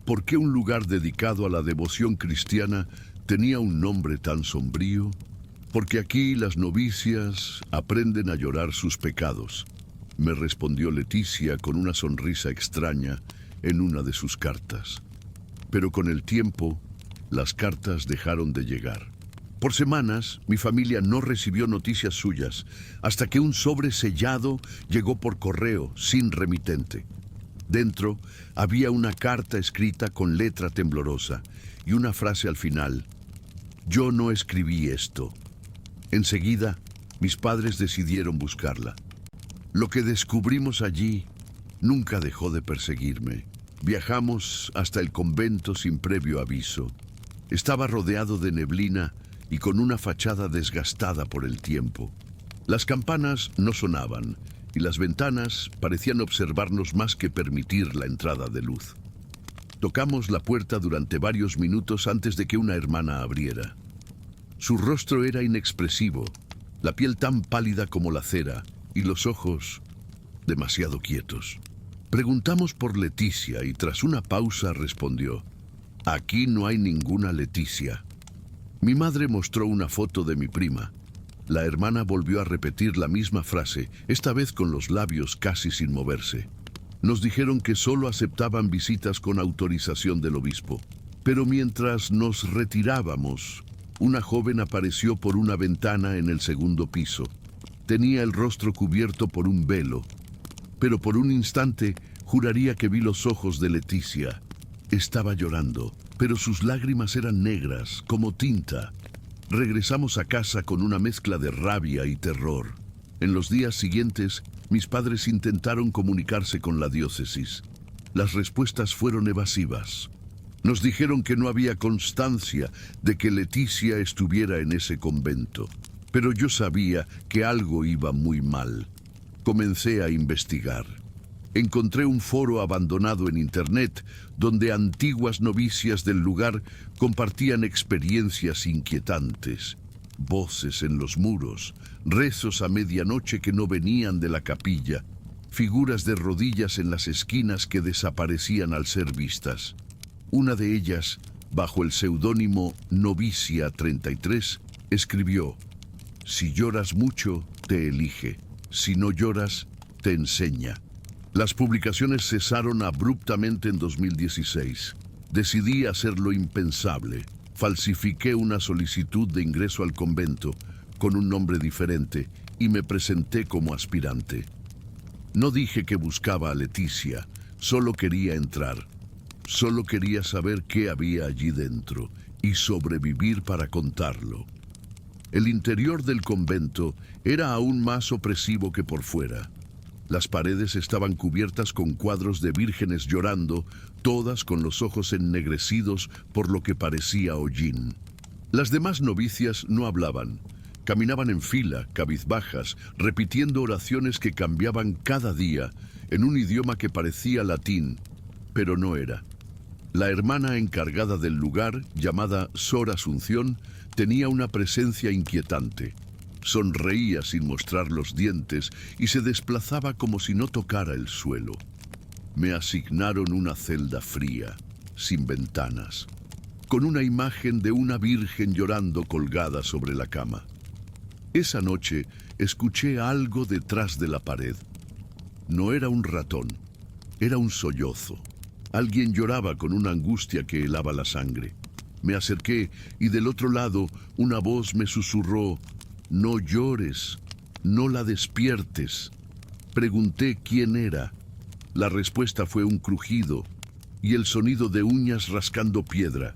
¿Por qué un lugar dedicado a la devoción cristiana tenía un nombre tan sombrío? Porque aquí las novicias aprenden a llorar sus pecados, me respondió Leticia con una sonrisa extraña en una de sus cartas. Pero con el tiempo, las cartas dejaron de llegar. Por semanas, mi familia no recibió noticias suyas, hasta que un sobre sellado llegó por correo, sin remitente. Dentro había una carta escrita con letra temblorosa y una frase al final: yo no escribí esto. Enseguida, mis padres decidieron buscarla. Lo que descubrimos allí nunca dejó de perseguirme. Viajamos hasta el convento sin previo aviso. Estaba rodeado de neblina y con una fachada desgastada por el tiempo. Las campanas no sonaban y las ventanas parecían observarnos más que permitir la entrada de luz. Tocamos la puerta durante varios minutos antes de que una hermana abriera. Su rostro era inexpresivo, la piel tan pálida como la cera y los ojos demasiado quietos. Preguntamos por Leticia y tras una pausa respondió: aquí no hay ninguna Leticia. Mi madre mostró una foto de mi prima. La hermana volvió a repetir la misma frase, esta vez con los labios casi sin moverse. Nos dijeron que solo aceptaban visitas con autorización del obispo. Pero mientras nos retirábamos, una joven apareció por una ventana en el segundo piso. Tenía el rostro cubierto por un velo, pero por un instante juraría que vi los ojos de Leticia. Estaba llorando, pero sus lágrimas eran negras, como tinta. Regresamos a casa con una mezcla de rabia y terror. En los días siguientes, mis padres intentaron comunicarse con la diócesis. Las respuestas fueron evasivas. Nos dijeron que no había constancia de que Leticia estuviera en ese convento. Pero yo sabía que algo iba muy mal. Comencé a investigar. Encontré un foro abandonado en internet donde antiguas novicias del lugar compartían experiencias inquietantes. Voces en los muros, rezos a medianoche que no venían de la capilla, figuras de rodillas en las esquinas que desaparecían al ser vistas. Una de ellas, bajo el seudónimo Novicia 33, escribió: si lloras mucho, te elige. Si no lloras, te enseña. Las publicaciones cesaron abruptamente en 2016. Decidí hacer lo impensable. Falsifiqué una solicitud de ingreso al convento con un nombre diferente y me presenté como aspirante. No dije que buscaba a Leticia, solo quería entrar. Solo quería saber qué había allí dentro y sobrevivir para contarlo. El interior del convento era aún más opresivo que por fuera. Las paredes estaban cubiertas con cuadros de vírgenes llorando, todas con los ojos ennegrecidos por lo que parecía hollín. Las demás novicias no hablaban. Caminaban en fila, cabizbajas, repitiendo oraciones que cambiaban cada día en un idioma que parecía latín, pero no era. La hermana encargada del lugar, llamada Sor Asunción, tenía una presencia inquietante. Sonreía sin mostrar los dientes y se desplazaba como si no tocara el suelo. Me asignaron una celda fría, sin ventanas, con una imagen de una virgen llorando colgada sobre la cama. Esa noche escuché algo detrás de la pared. No era un ratón, era un sollozo. Alguien lloraba con una angustia que helaba la sangre. Me acerqué y del otro lado una voz me susurró: no llores, no la despiertes. Pregunté quién era. La respuesta fue un crujido y el sonido de uñas rascando piedra.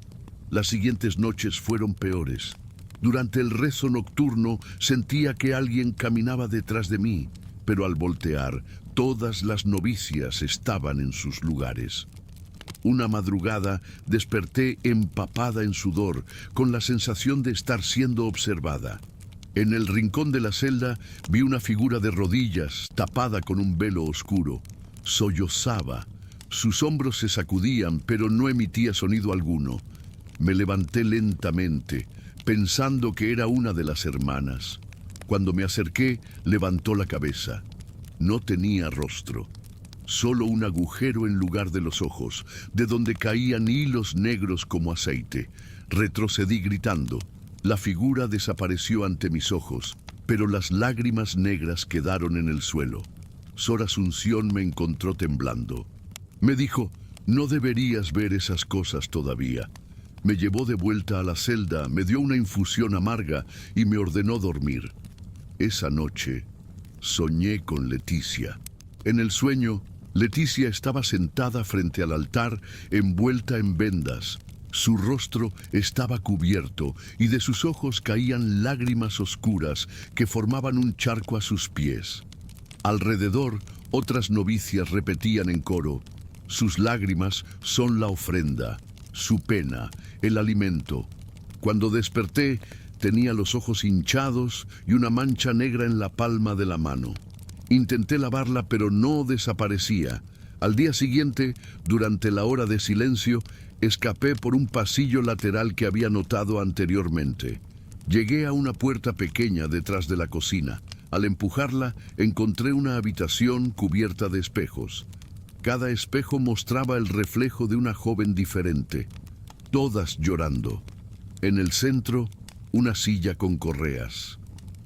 Las siguientes noches fueron peores. Durante el rezo nocturno sentía que alguien caminaba detrás de mí, pero al voltear, todas las novicias estaban en sus lugares. Una madrugada desperté empapada en sudor, con la sensación de estar siendo observada. En el rincón de la celda vi una figura de rodillas, tapada con un velo oscuro. Sollozaba. Sus hombros se sacudían, pero no emitía sonido alguno. Me levanté lentamente, pensando que era una de las hermanas. Cuando me acerqué, levantó la cabeza. No tenía rostro, solo un agujero en lugar de los ojos, de donde caían hilos negros como aceite. Retrocedí gritando. La figura desapareció ante mis ojos, pero las lágrimas negras quedaron en el suelo. Sor Asunción me encontró temblando. Me dijo: no deberías ver esas cosas todavía. Me llevó de vuelta a la celda, me dio una infusión amarga y me ordenó dormir. Esa noche soñé con Leticia. En el sueño, Leticia estaba sentada frente al altar, envuelta en vendas. Su rostro estaba cubierto y de sus ojos caían lágrimas oscuras que formaban un charco a sus pies. Alrededor, otras novicias repetían en coro: sus lágrimas son la ofrenda, su pena, el alimento. Cuando desperté, tenía los ojos hinchados y una mancha negra en la palma de la mano. Intenté lavarla, pero no desaparecía. Al día siguiente, durante la hora de silencio, escapé por un pasillo lateral que había notado anteriormente. Llegué a una puerta pequeña detrás de la cocina. Al empujarla, encontré una habitación cubierta de espejos. Cada espejo mostraba el reflejo de una joven diferente, todas llorando. En el centro, una silla con correas,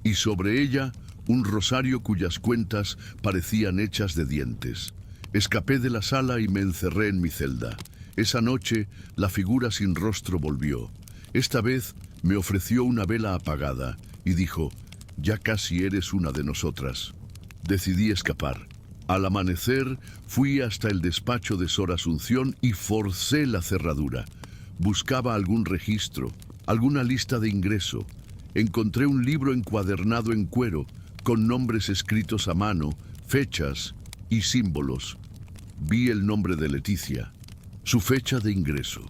y sobre ella, un rosario cuyas cuentas parecían hechas de dientes. Escapé de la sala y me encerré en mi celda. Esa noche, la figura sin rostro volvió. Esta vez me ofreció una vela apagada y dijo: ya casi eres una de nosotras. Decidí escapar. Al amanecer, fui hasta el despacho de Sor Asunción y forcé la cerradura. Buscaba algún registro, alguna lista de ingreso. Encontré un libro encuadernado en cuero, con nombres escritos a mano, fechas y símbolos. Vi el nombre de Leticia, su fecha de ingreso.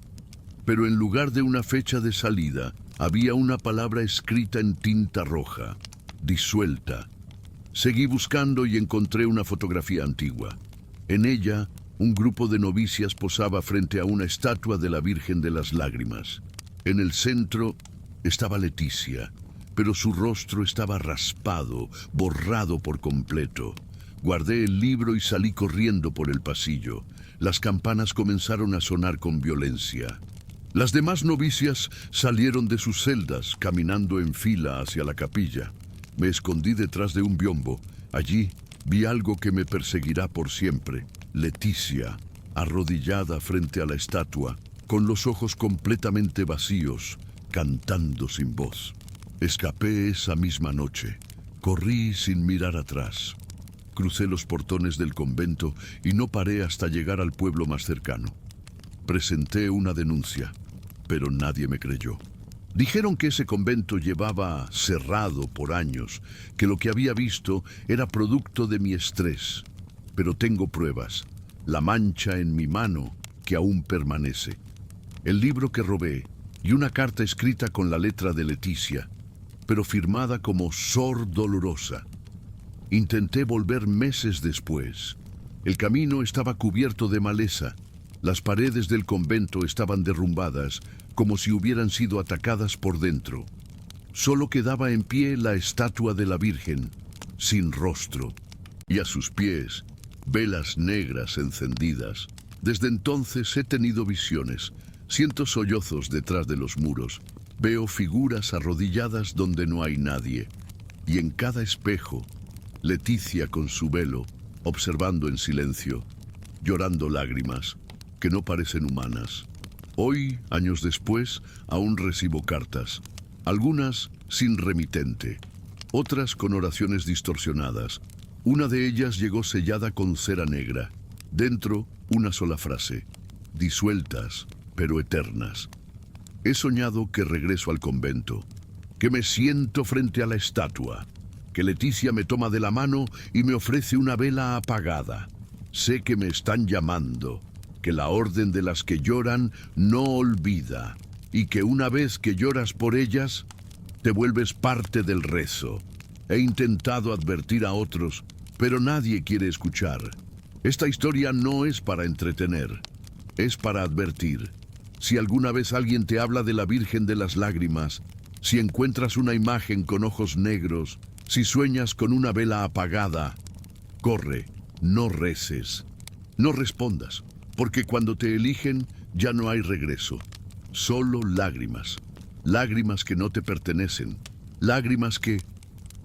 Pero en lugar de una fecha de salida, había una palabra escrita en tinta roja: disuelta. Seguí buscando y encontré una fotografía antigua. En ella, un grupo de novicias posaba frente a una estatua de la Virgen de las Lágrimas. En el centro estaba Leticia, pero su rostro estaba raspado, borrado por completo. Guardé el libro y salí corriendo por el pasillo. Las campanas comenzaron a sonar con violencia. Las demás novicias salieron de sus celdas, caminando en fila hacia la capilla. Me escondí detrás de un biombo. Allí vi algo que me perseguirá por siempre. Leticia, arrodillada frente a la estatua, con los ojos completamente vacíos, cantando sin voz. Escapé esa misma noche. Corrí sin mirar atrás. Crucé los portones del convento y no paré hasta llegar al pueblo más cercano. Presenté una denuncia, pero nadie me creyó. Dijeron que ese convento llevaba cerrado por años, que lo que había visto era producto de mi estrés. Pero tengo pruebas, la mancha en mi mano que aún permanece, el libro que robé y una carta escrita con la letra de Leticia, pero firmada como Sor Dolorosa. Intenté volver meses después. El camino estaba cubierto de maleza. Las paredes del convento estaban derrumbadas, como si hubieran sido atacadas por dentro. Solo quedaba en pie la estatua de la Virgen, sin rostro, y a sus pies, velas negras encendidas. Desde entonces he tenido visiones. Siento sollozos detrás de los muros. Veo figuras arrodilladas donde no hay nadie. Y en cada espejo, Leticia con su velo, observando en silencio, llorando lágrimas que no parecen humanas. Hoy, años después, aún recibo cartas, algunas sin remitente, otras con oraciones distorsionadas. Una de ellas llegó sellada con cera negra. Dentro, una sola frase: disueltas, pero eternas. He soñado que regreso al convento, que me siento frente a la estatua, que Leticia me toma de la mano y me ofrece una vela apagada. Sé que me están llamando, que la orden de las que lloran no olvida, y que una vez que lloras por ellas, te vuelves parte del rezo. He intentado advertir a otros, pero nadie quiere escuchar. Esta historia no es para entretener, es para advertir. Si alguna vez alguien te habla de la Virgen de las Lágrimas, si encuentras una imagen con ojos negros, si sueñas con una vela apagada, corre, no reces, no respondas, porque cuando te eligen ya no hay regreso, solo lágrimas, lágrimas que no te pertenecen, lágrimas que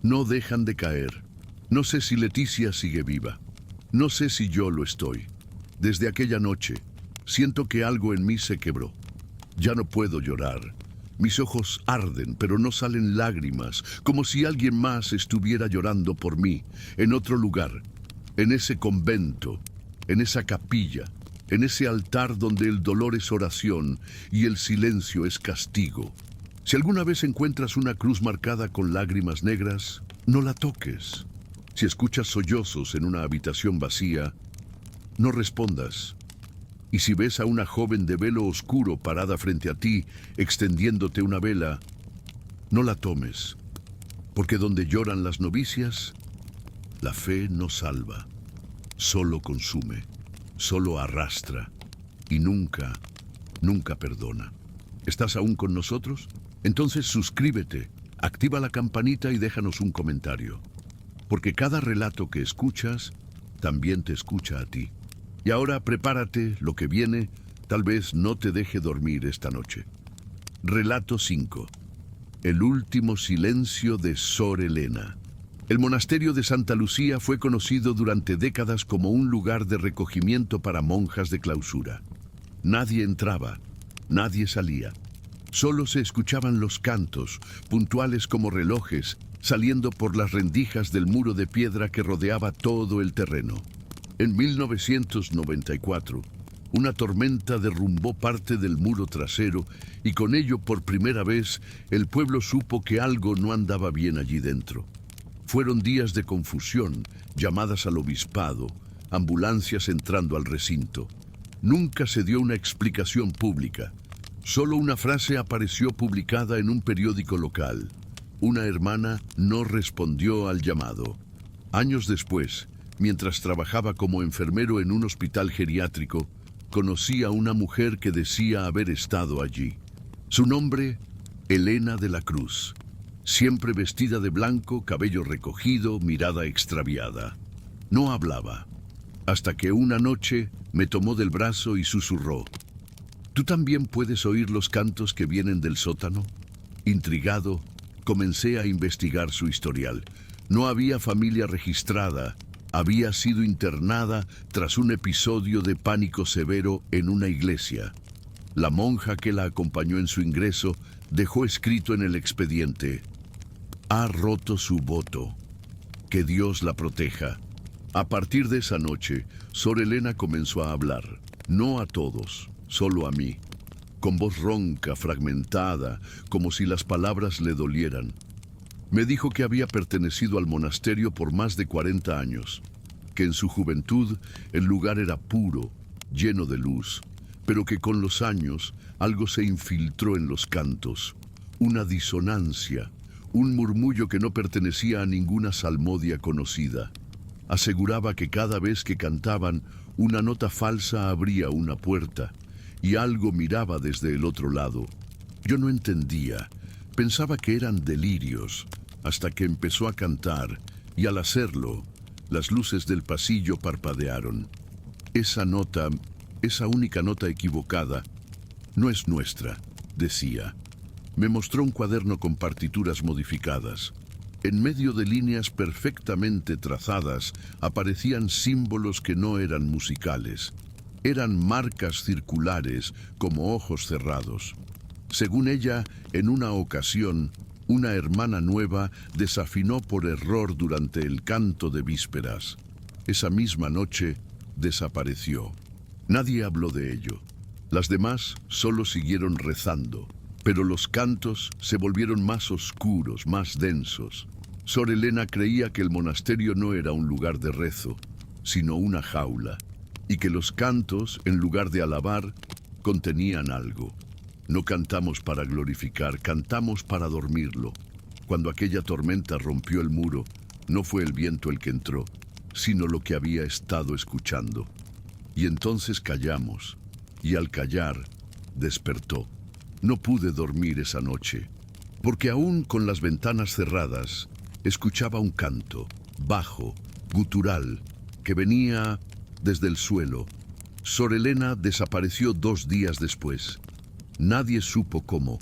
no dejan de caer. No sé si Leticia sigue viva, no sé si yo lo estoy. Desde aquella noche, siento que algo en mí se quebró. Ya no puedo llorar. Mis ojos arden, pero no salen lágrimas, como si alguien más estuviera llorando por mí, en otro lugar, en ese convento, en esa capilla, en ese altar donde el dolor es oración y el silencio es castigo. Si alguna vez encuentras una cruz marcada con lágrimas negras, no la toques. Si escuchas sollozos en una habitación vacía, no respondas. Y si ves a una joven de velo oscuro parada frente a ti, extendiéndote una vela, no la tomes, porque donde lloran las novicias, la fe no salva, solo consume, solo arrastra y nunca, nunca perdona. ¿Estás aún con nosotros? Entonces suscríbete, activa la campanita y déjanos un comentario, porque cada relato que escuchas también te escucha a ti. Y ahora prepárate, lo que viene tal vez no te deje dormir esta noche. Relato 5. El último silencio de Sor Elena. El monasterio de Santa Lucía fue conocido durante décadas como un lugar de recogimiento para monjas de clausura. Nadie entraba, nadie salía. Solo se escuchaban los cantos, puntuales como relojes, saliendo por las rendijas del muro de piedra que rodeaba todo el terreno. En 1994, una tormenta derrumbó parte del muro trasero y con ello, por primera vez, el pueblo supo que algo no andaba bien allí dentro. Fueron días de confusión, llamadas al obispado, ambulancias entrando al recinto. Nunca se dio una explicación pública. Solo una frase apareció publicada en un periódico local. Una hermana no respondió al llamado. Años después, mientras trabajaba como enfermero en un hospital geriátrico, conocí a una mujer que decía haber estado allí. Su nombre, Elena de la Cruz. Siempre vestida de blanco, cabello recogido, mirada extraviada. No hablaba, hasta que una noche me tomó del brazo y susurró: ¿Tú también puedes oír los cantos que vienen del sótano? Intrigado, comencé a investigar su historial. No había familia registrada. Había sido internada tras un episodio de pánico severo en una iglesia. La monja que la acompañó en su ingreso dejó escrito en el expediente: ha roto su voto. Que Dios la proteja. A partir de esa noche, Sor Elena comenzó a hablar. No a todos, solo a mí. Con voz ronca, fragmentada, como si las palabras le dolieran. Me dijo que había pertenecido al monasterio por más de 40 años, que en su juventud el lugar era puro, lleno de luz, pero que con los años algo se infiltró en los cantos, una disonancia, un murmullo que no pertenecía a ninguna salmodia conocida. Aseguraba que cada vez que cantaban, una nota falsa abría una puerta y algo miraba desde el otro lado. Yo no entendía, pensaba que eran delirios, hasta que empezó a cantar, y al hacerlo, las luces del pasillo parpadearon. Esa nota, esa única nota equivocada, no es nuestra, decía. Me mostró un cuaderno con partituras modificadas. En medio de líneas perfectamente trazadas, aparecían símbolos que no eran musicales. Eran marcas circulares, como ojos cerrados. Según ella, en una ocasión, una hermana nueva desafinó por error durante el canto de vísperas. Esa misma noche desapareció. Nadie habló de ello. Las demás solo siguieron rezando, pero los cantos se volvieron más oscuros, más densos. Sor Elena creía que el monasterio no era un lugar de rezo, sino una jaula, y que los cantos, en lugar de alabar, contenían algo. No cantamos para glorificar, cantamos para dormirlo. Cuando aquella tormenta rompió el muro, no fue el viento el que entró, sino lo que había estado escuchando. Y entonces callamos, y al callar, despertó. No pude dormir esa noche, porque aún con las ventanas cerradas, escuchaba un canto, bajo, gutural, que venía desde el suelo. Sor Elena desapareció 2 días después. Nadie supo cómo.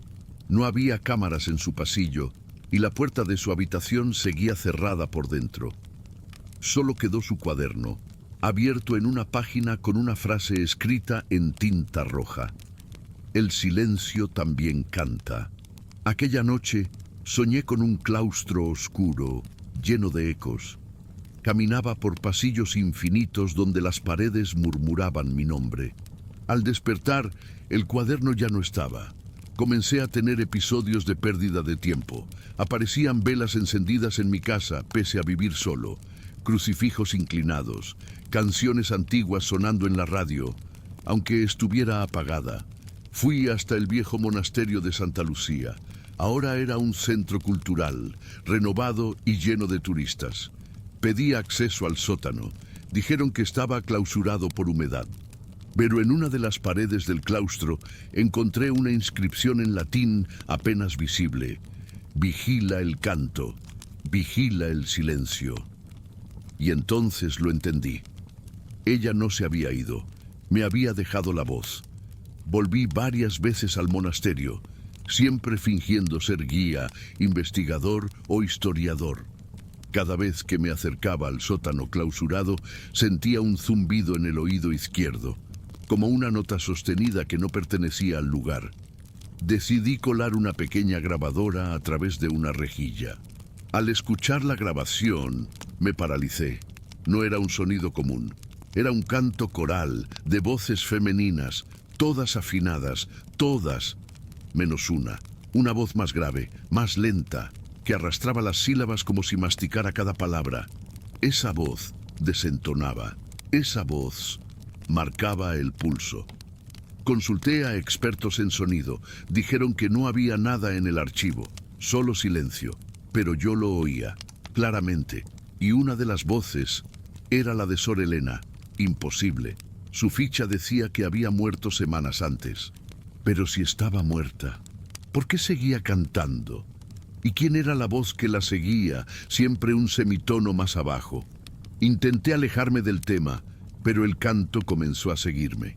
No había cámaras en su pasillo y la puerta de su habitación seguía cerrada por dentro. Solo quedó su cuaderno, abierto en una página con una frase escrita en tinta roja. El silencio también canta. Aquella noche soñé con un claustro oscuro, lleno de ecos. Caminaba por pasillos infinitos donde las paredes murmuraban mi nombre. Al despertar, el cuaderno ya no estaba. Comencé a tener episodios de pérdida de tiempo. Aparecían velas encendidas en mi casa, pese a vivir solo. Crucifijos inclinados, canciones antiguas sonando en la radio, aunque estuviera apagada. Fui hasta el viejo monasterio de Santa Lucía. Ahora era un centro cultural, renovado y lleno de turistas. Pedí acceso al sótano. Dijeron que estaba clausurado por humedad. Pero en una de las paredes del claustro encontré una inscripción en latín apenas visible. Vigila el canto, vigila el silencio. Y entonces lo entendí. Ella no se había ido, me había dejado la voz. Volví varias veces al monasterio, siempre fingiendo ser guía, investigador o historiador. Cada vez que me acercaba al sótano clausurado, sentía un zumbido en el oído izquierdo, como una nota sostenida que no pertenecía al lugar. Decidí colar una pequeña grabadora a través de una rejilla. Al escuchar la grabación, me paralicé. No era un sonido común. Era un canto coral, de voces femeninas, todas afinadas, todas, menos una voz más grave, más lenta, que arrastraba las sílabas como si masticara cada palabra. Esa voz desentonaba. Esa voz marcaba el pulso. Consulté a expertos en sonido. Dijeron que no había nada en el archivo, solo silencio. Pero yo lo oía, claramente, y una de las voces era la de Sor Elena. Imposible. Su ficha decía que había muerto semanas antes. Pero si estaba muerta, ¿por qué seguía cantando? ¿Y quién era la voz que la seguía, siempre un semitono más abajo? Intenté alejarme del tema, pero el canto comenzó a seguirme.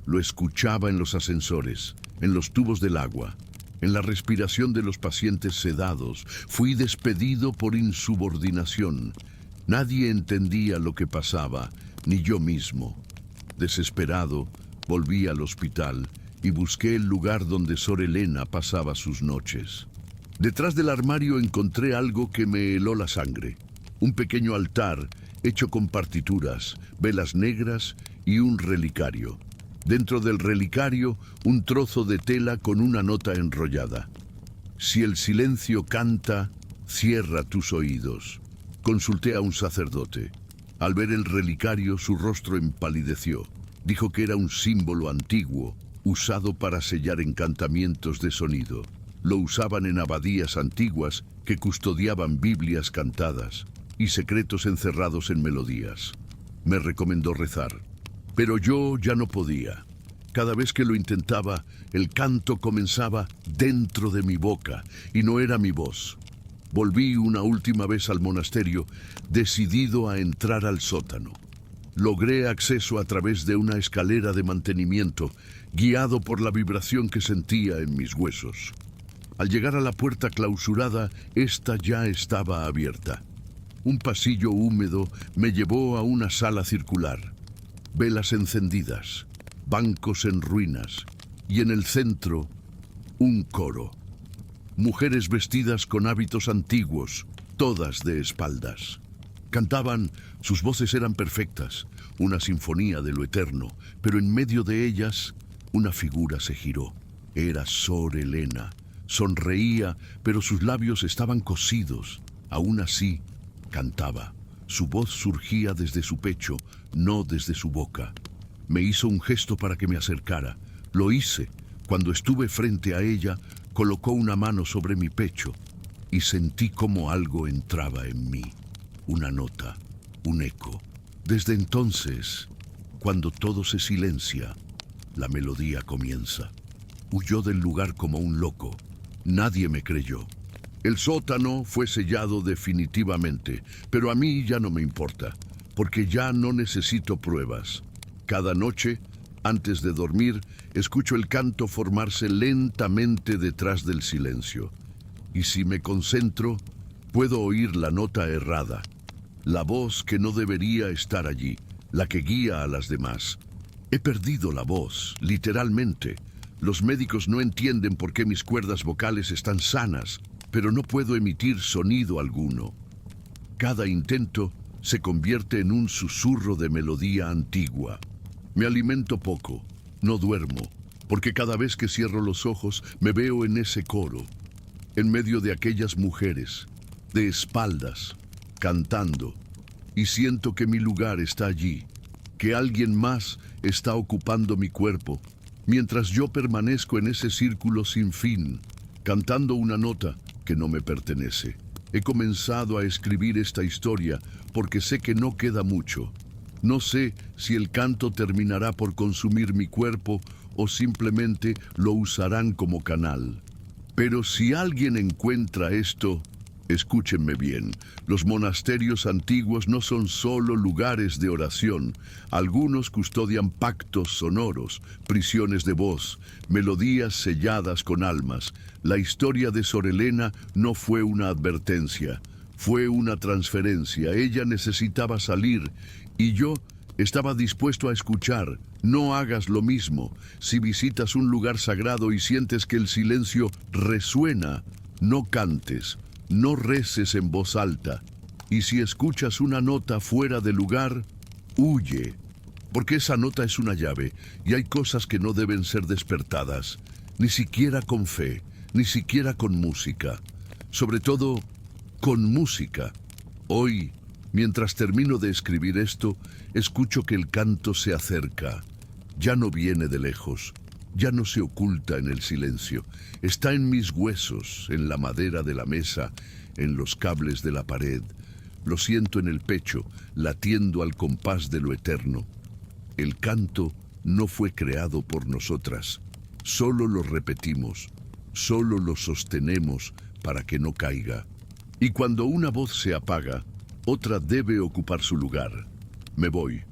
Lo escuchaba en los ascensores, en los tubos del agua, en la respiración de los pacientes sedados. Fui despedido por insubordinación. Nadie entendía lo que pasaba, ni yo mismo. Desesperado, volví al hospital y busqué el lugar donde Sor Elena pasaba sus noches. Detrás del armario encontré algo que me heló la sangre. Un pequeño altar hecho con partituras, velas negras y un relicario. Dentro del relicario, un trozo de tela con una nota enrollada. Si el silencio canta, cierra tus oídos. Consulté a un sacerdote. Al ver el relicario, su rostro empalideció. Dijo que era un símbolo antiguo, usado para sellar encantamientos de sonido. Lo usaban en abadías antiguas que custodiaban Biblias cantadas y secretos encerrados en melodías. Me recomendó rezar, pero yo ya no podía. Cada vez que lo intentaba, el canto comenzaba dentro de mi boca y no era mi voz. Volví una última vez al monasterio, decidido a entrar al sótano. Logré acceso a través de una escalera de mantenimiento, guiado por la vibración que sentía en mis huesos. Al llegar a la puerta clausurada, esta ya estaba abierta. Un pasillo húmedo me llevó a una sala circular. Velas encendidas, bancos en ruinas, y en el centro, un coro. Mujeres vestidas con hábitos antiguos, todas de espaldas. Cantaban, sus voces eran perfectas, una sinfonía de lo eterno, pero en medio de ellas, una figura se giró. Era Sor Elena. Sonreía, pero sus labios estaban cosidos. Aún así, cantaba. Su voz surgía desde su pecho, no desde su boca. Me hizo un gesto para que me acercara. Lo hice. Cuando estuve frente a ella, colocó una mano sobre mi pecho y sentí como algo entraba en mí. Una nota, un eco. Desde entonces, cuando todo se silencia, la melodía comienza. Huyó del lugar como un loco. Nadie me creyó. El sótano fue sellado definitivamente, pero a mí ya no me importa, porque ya no necesito pruebas. Cada noche, antes de dormir, escucho el canto formarse lentamente detrás del silencio. Y si me concentro, puedo oír la nota errada, la voz que no debería estar allí, la que guía a las demás. He perdido la voz, literalmente. Los médicos no entienden por qué mis cuerdas vocales están sanas, pero no puedo emitir sonido alguno. Cada intento se convierte en un susurro de melodía antigua. Me alimento poco, no duermo, porque cada vez que cierro los ojos me veo en ese coro, en medio de aquellas mujeres, de espaldas, cantando, y siento que mi lugar está allí, que alguien más está ocupando mi cuerpo, mientras yo permanezco en ese círculo sin fin, cantando una nota que no me pertenece. He comenzado a escribir esta historia porque sé que no queda mucho. No sé si el canto terminará por consumir mi cuerpo o simplemente lo usarán como canal. Pero si alguien encuentra esto, escúchenme bien, los monasterios antiguos no son solo lugares de oración. Algunos custodian pactos sonoros, prisiones de voz, melodías selladas con almas. La historia de Sor Elena no fue una advertencia, fue una transferencia. Ella necesitaba salir y yo estaba dispuesto a escuchar. No hagas lo mismo. Si visitas un lugar sagrado y sientes que el silencio resuena, no cantes. No reces en voz alta, y si escuchas una nota fuera de lugar, huye, porque esa nota es una llave, y hay cosas que no deben ser despertadas, ni siquiera con fe, ni siquiera con música, sobre todo con música. Hoy, mientras termino de escribir esto, escucho que el canto se acerca, ya no viene de lejos. Ya no se oculta en el silencio, está en mis huesos, en la madera de la mesa, en los cables de la pared. Lo siento en el pecho, latiendo al compás de lo eterno. El canto no fue creado por nosotras, solo lo repetimos, solo lo sostenemos para que no caiga. Y cuando una voz se apaga, otra debe ocupar su lugar. Me voy,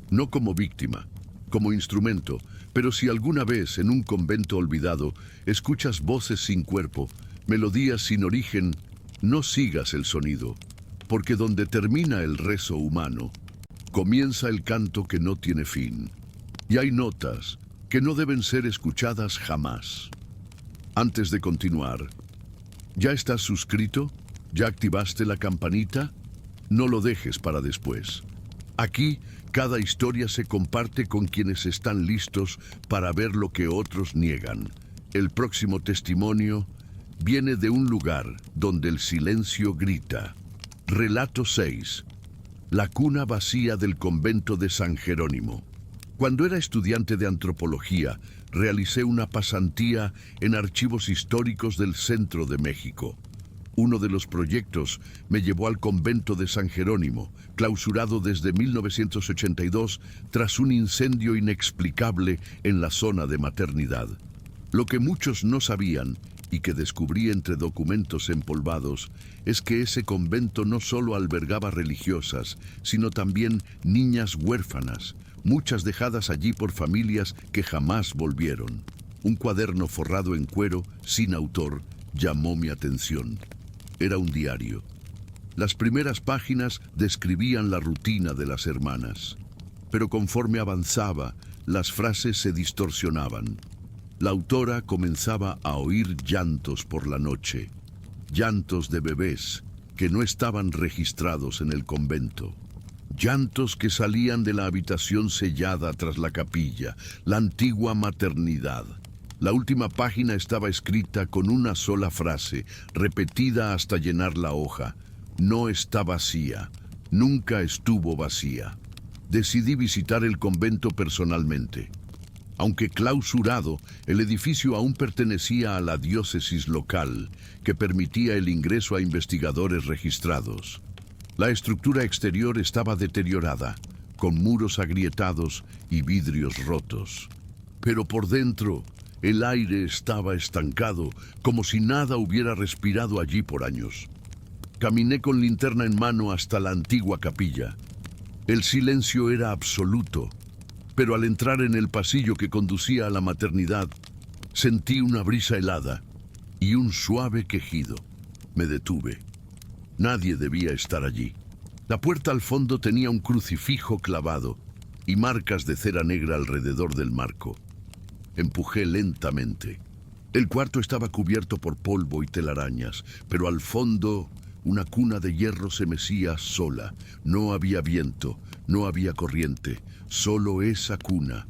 no como víctima, como instrumento. Pero si alguna vez en un convento olvidado escuchas voces sin cuerpo, melodías sin origen, no sigas el sonido, porque donde termina el rezo humano, comienza el canto que no tiene fin. Y hay notas que no deben ser escuchadas jamás. Antes de continuar, ¿ya estás suscrito? ¿Ya activaste la campanita? No lo dejes para después. Aquí, cada historia se comparte con quienes están listos para ver lo que otros niegan. El próximo testimonio viene de un lugar donde el silencio grita. Relato 6. La cuna vacía del convento de San Jerónimo. Cuando era estudiante de antropología, realicé una pasantía en archivos históricos del centro de México. Uno de los proyectos me llevó al convento de San Jerónimo, clausurado desde 1982 tras un incendio inexplicable en la zona de Maternidad. Lo que muchos no sabían, y que descubrí entre documentos empolvados, es que ese convento no solo albergaba religiosas, sino también niñas huérfanas, muchas dejadas allí por familias que jamás volvieron. Un cuaderno forrado en cuero, sin autor, llamó mi atención. Era un diario. Las primeras páginas describían la rutina de las hermanas, pero conforme avanzaba, las frases se distorsionaban. La autora comenzaba a oír llantos por la noche, llantos de bebés que no estaban registrados en el convento, llantos que salían de la habitación sellada tras la capilla, la antigua maternidad. La última página estaba escrita con una sola frase, repetida hasta llenar la hoja. No está vacía, nunca estuvo vacía. Decidí visitar el convento personalmente. Aunque clausurado, el edificio aún pertenecía a la diócesis local, que permitía el ingreso a investigadores registrados. La estructura exterior estaba deteriorada, con muros agrietados y vidrios rotos. Pero por dentro, el aire estaba estancado, como si nada hubiera respirado allí por años. Caminé con linterna en mano hasta la antigua capilla. El silencio era absoluto, pero al entrar en el pasillo que conducía a la maternidad, sentí una brisa helada y un suave quejido. Me detuve. Nadie debía estar allí. La puerta al fondo tenía un crucifijo clavado y marcas de cera negra alrededor del marco. Empujé lentamente. El cuarto estaba cubierto por polvo y telarañas, pero al fondo una cuna de hierro se mecía sola. No había viento, no había corriente, solo esa cuna.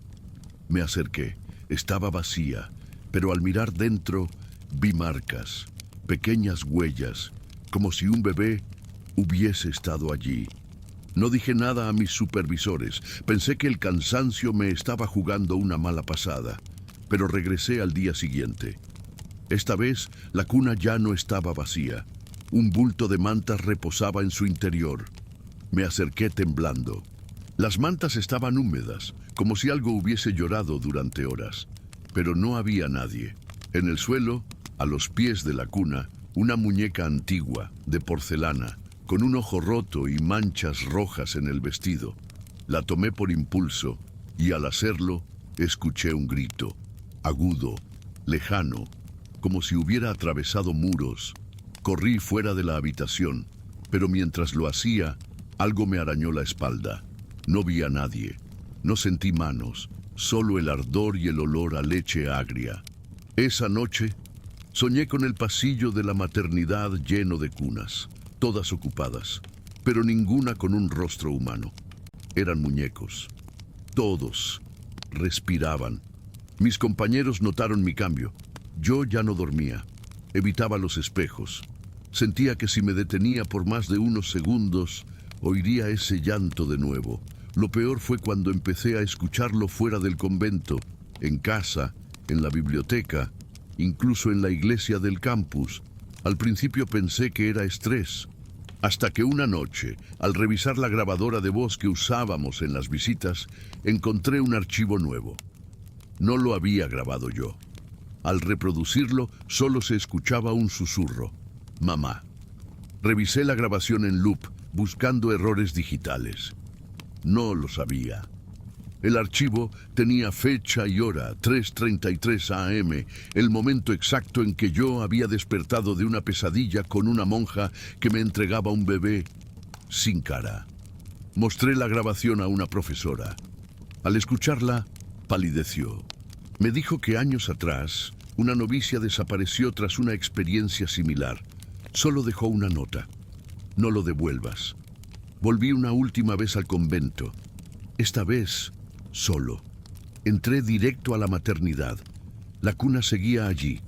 Me acerqué. Estaba vacía, pero al mirar dentro vi marcas, pequeñas huellas, como si un bebé hubiese estado allí. No dije nada a mis supervisores. Pensé que el cansancio me estaba jugando una mala pasada, pero regresé al día siguiente. Esta vez la cuna ya no estaba vacía. Un bulto de mantas reposaba en su interior. Me acerqué temblando. Las mantas estaban húmedas, como si algo hubiese llorado durante horas, pero no había nadie. En el suelo, a los pies de la cuna, una muñeca antigua, de porcelana, con un ojo roto y manchas rojas en el vestido. La tomé por impulso y al hacerlo, escuché un grito, agudo, lejano, como si hubiera atravesado muros. Corrí fuera de la habitación, pero mientras lo hacía, algo me arañó la espalda. No vi a nadie, no sentí manos, solo el ardor y el olor a leche agria. Esa noche, soñé con el pasillo de la maternidad lleno de cunas, todas ocupadas, pero ninguna con un rostro humano. Eran muñecos. Todos respiraban. Mis compañeros notaron mi cambio. Yo ya no dormía. Evitaba los espejos. Sentía que si me detenía por más de unos segundos, oiría ese llanto de nuevo. Lo peor fue cuando empecé a escucharlo fuera del convento, en casa, en la biblioteca, incluso en la iglesia del campus. Al principio pensé que era estrés, hasta que una noche, al revisar la grabadora de voz que usábamos en las visitas, encontré un archivo nuevo. No lo había grabado yo. Al reproducirlo, solo se escuchaba un susurro. Mamá. Revisé la grabación en loop, buscando errores digitales. No lo sabía. El archivo tenía fecha y hora, 3:33 AM, el momento exacto en que yo había despertado de una pesadilla con una monja que me entregaba un bebé sin cara. Mostré la grabación a una profesora. Al escucharla, palideció. Me dijo que años atrás, una novicia desapareció tras una experiencia similar. Solo dejó una nota. No lo devuelvas. Volví una última vez al convento. Esta vez, solo. Entré directo a la maternidad. La cuna seguía allí.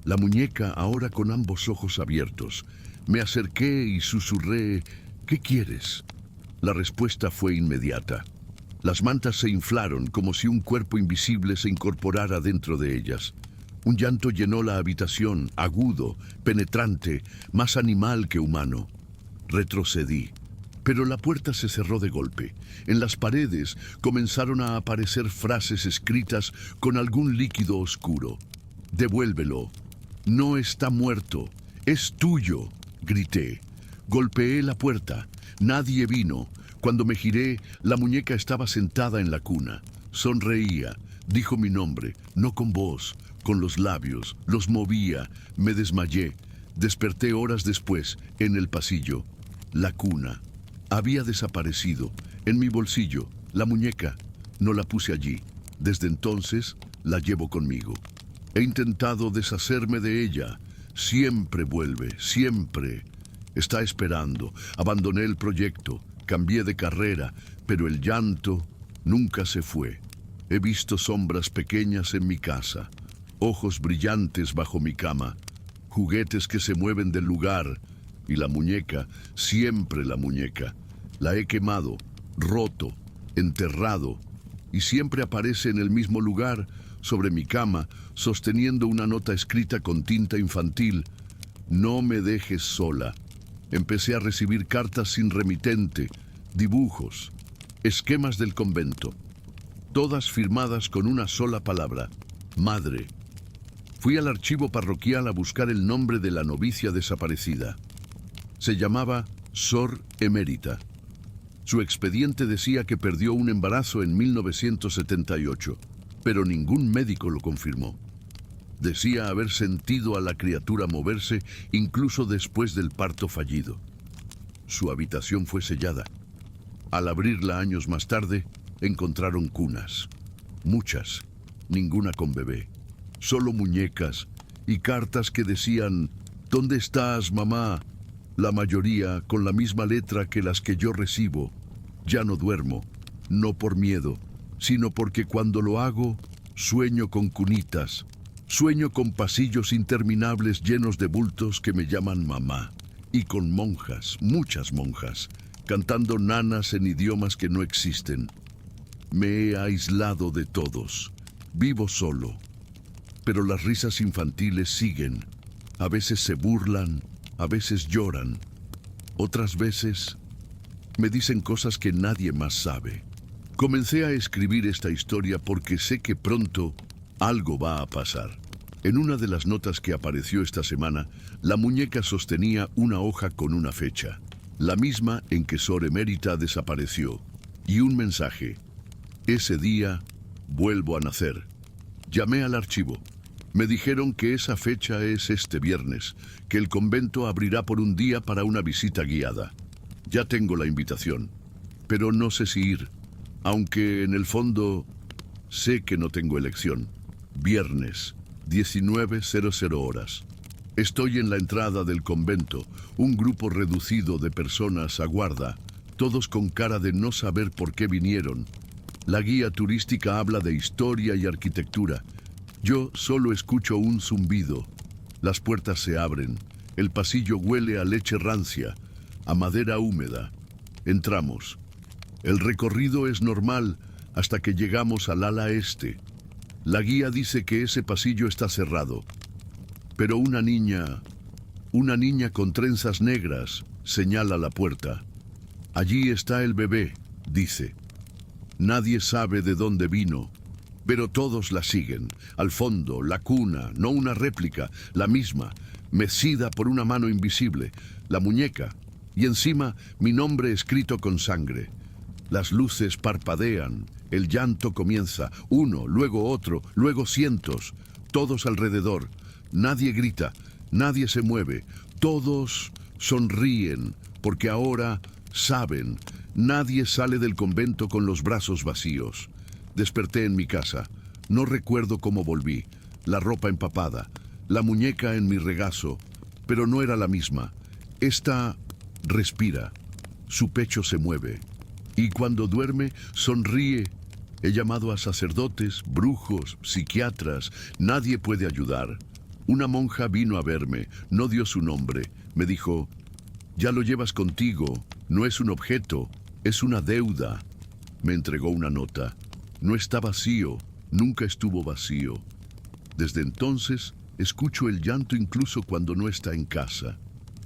La muñeca ahora con ambos ojos abiertos. Me acerqué y susurré, ¿qué quieres? La respuesta fue inmediata. Las mantas se inflaron como si un cuerpo invisible se incorporara dentro de ellas. Un llanto llenó la habitación, agudo, penetrante, más animal que humano. Retrocedí. Pero la puerta se cerró de golpe. En las paredes comenzaron a aparecer frases escritas con algún líquido oscuro. «Devuélvelo. No está muerto. Es tuyo», grité. Golpeé la puerta. Nadie vino. Cuando me giré, la muñeca estaba sentada en la cuna. Sonreía. Dijo mi nombre, no con voz, con los labios. Los movía. Me desmayé. Desperté horas después, en el pasillo. La cuna. Había desaparecido. En mi bolsillo, la muñeca. No la puse allí. Desde entonces, la llevo conmigo. He intentado deshacerme de ella. Siempre vuelve, siempre. Está esperando. Abandoné el proyecto. Cambié de carrera. Pero el llanto nunca se fue. He visto sombras pequeñas en mi casa. Ojos brillantes bajo mi cama. Juguetes que se mueven del lugar. Y la muñeca, siempre la muñeca. La he quemado, roto, enterrado, y siempre aparece en el mismo lugar, sobre mi cama, sosteniendo una nota escrita con tinta infantil. No me dejes sola. Empecé a recibir cartas sin remitente, dibujos, esquemas del convento, todas firmadas con una sola palabra, madre. Fui al archivo parroquial a buscar el nombre de la novicia desaparecida. Se llamaba Sor Emérita. Su expediente decía que perdió un embarazo en 1978, pero ningún médico lo confirmó. Decía haber sentido a la criatura moverse incluso después del parto fallido. Su habitación fue sellada. Al abrirla años más tarde, encontraron cunas. Muchas. ninguna con bebé. Solo muñecas y cartas que decían, ¿dónde estás, mamá? La mayoría con la misma letra que las que yo recibo. Ya no duermo, no por miedo, sino porque cuando lo hago, sueño con cunitas. Sueño con pasillos interminables llenos de bultos que me llaman mamá. Y con monjas, muchas monjas, cantando nanas en idiomas que no existen. Me he aislado de todos. Vivo solo. Pero las risas infantiles siguen. A veces se burlan, a veces lloran. Otras veces me dicen cosas que nadie más sabe. Comencé a escribir esta historia porque sé que pronto algo va a pasar. En una de las notas que apareció esta semana, la muñeca sostenía una hoja con una fecha, la misma en que Sor Emérita desapareció, y un mensaje. Ese día vuelvo a nacer. Llamé al archivo. Me dijeron que esa fecha es este viernes, que el convento abrirá por un día para una visita guiada. Ya tengo la invitación, pero no sé si ir, aunque en el fondo sé que no tengo elección. Viernes, 19:00 horas. Estoy en la entrada del convento. Un grupo reducido de personas aguarda, todos con cara de no saber por qué vinieron. La guía turística habla de historia y arquitectura. Yo solo escucho un zumbido. Las puertas se abren. El pasillo huele a leche rancia, a madera húmeda. Entramos. El recorrido es normal hasta que llegamos al ala este. La guía dice que ese pasillo está cerrado. Pero una niña con trenzas negras, señala la puerta. Allí está el bebé, dice. Nadie sabe de dónde vino, pero todos la siguen. Al fondo, la cuna, no una réplica, la misma, mecida por una mano invisible, la muñeca, y encima mi nombre escrito con sangre. Las luces parpadean, el llanto comienza, uno, luego otro, luego cientos, todos alrededor. Nadie grita, nadie se mueve, todos sonríen, porque ahora saben, nadie sale del convento con los brazos vacíos. Desperté en mi casa, no recuerdo cómo volví, la ropa empapada, la muñeca en mi regazo, pero no era la misma. Esta respira, su pecho se mueve, y cuando duerme sonríe. He llamado a sacerdotes, brujos, psiquiatras, nadie puede ayudar. Una monja vino a verme, no dio su nombre, me dijo, ya lo llevas contigo, no es un objeto, es una deuda. Me entregó una nota. No está vacío, nunca estuvo vacío. Desde entonces, escucho el llanto incluso cuando no está en casa.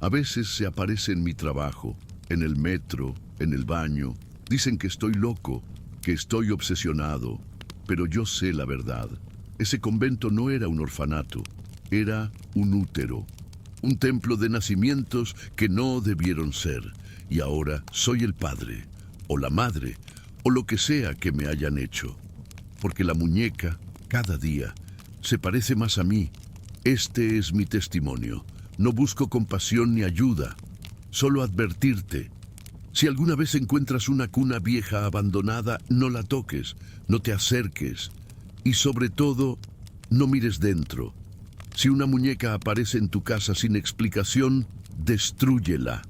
A veces se aparece en mi trabajo, en el metro, en el baño. Dicen que estoy loco, que estoy obsesionado, pero yo sé la verdad. Ese convento no era un orfanato, era un útero, un templo de nacimientos que no debieron ser. Y ahora soy el padre, o la madre, o lo que sea que me hayan hecho. Porque la muñeca, cada día, se parece más a mí. Este es mi testimonio. No busco compasión ni ayuda, solo advertirte. Si alguna vez encuentras una cuna vieja abandonada, no la toques, no te acerques. Y sobre todo, no mires dentro. Si una muñeca aparece en tu casa sin explicación, destrúyela.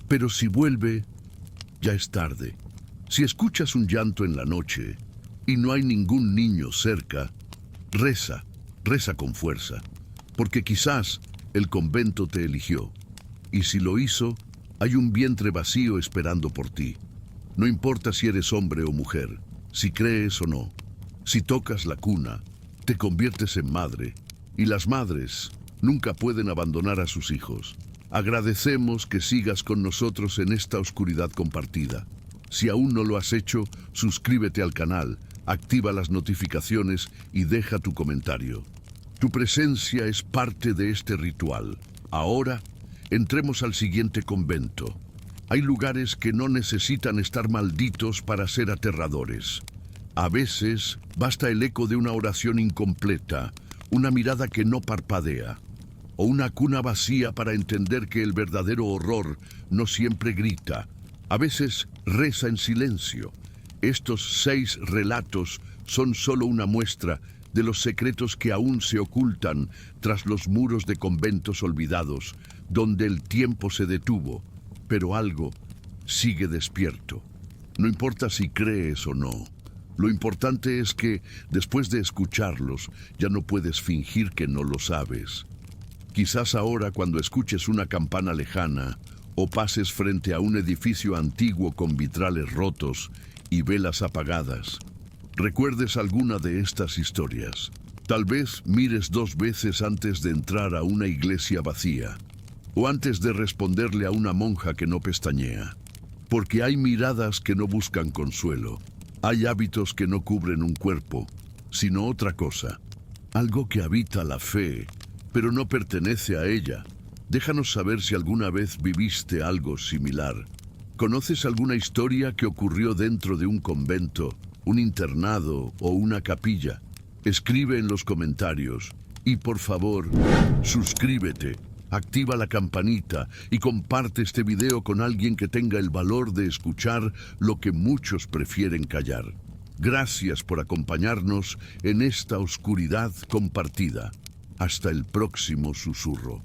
Pero si vuelve, ya es tarde. Si escuchas un llanto en la noche y no hay ningún niño cerca, reza, reza con fuerza, porque quizás el convento te eligió. Y si lo hizo, hay un vientre vacío esperando por ti. No importa si eres hombre o mujer, si crees o no. Si tocas la cuna, te conviertes en madre. Y las madres nunca pueden abandonar a sus hijos. Agradecemos que sigas con nosotros en esta oscuridad compartida. Si aún no lo has hecho, suscríbete al canal, activa las notificaciones y deja tu comentario. Tu presencia es parte de este ritual. Ahora, entremos al siguiente convento. Hay lugares que no necesitan estar malditos para ser aterradores. A veces, basta el eco de una oración incompleta, una mirada que no parpadea, o una cuna vacía para entender que el verdadero horror no siempre grita. A veces reza en silencio. Estos 6 relatos son solo una muestra de los secretos que aún se ocultan tras los muros de conventos olvidados, donde el tiempo se detuvo, pero algo sigue despierto. No importa si crees o no. Lo importante es que, después de escucharlos, ya no puedes fingir que no lo sabes. Quizás ahora, cuando escuches una campana lejana o pases frente a un edificio antiguo con vitrales rotos y velas apagadas, recuerdes alguna de estas historias. Tal vez mires 2 veces antes de entrar a una iglesia vacía o antes de responderle a una monja que no pestañea. Porque hay miradas que no buscan consuelo. Hay hábitos que no cubren un cuerpo, sino otra cosa. Algo que habita la fe, pero no pertenece a ella. Déjanos saber si alguna vez viviste algo similar. ¿Conoces alguna historia que ocurrió dentro de un convento, un internado o una capilla? Escribe en los comentarios y, por favor, suscríbete, activa la campanita y comparte este video con alguien que tenga el valor de escuchar lo que muchos prefieren callar. Gracias por acompañarnos en esta oscuridad compartida. Hasta el próximo susurro.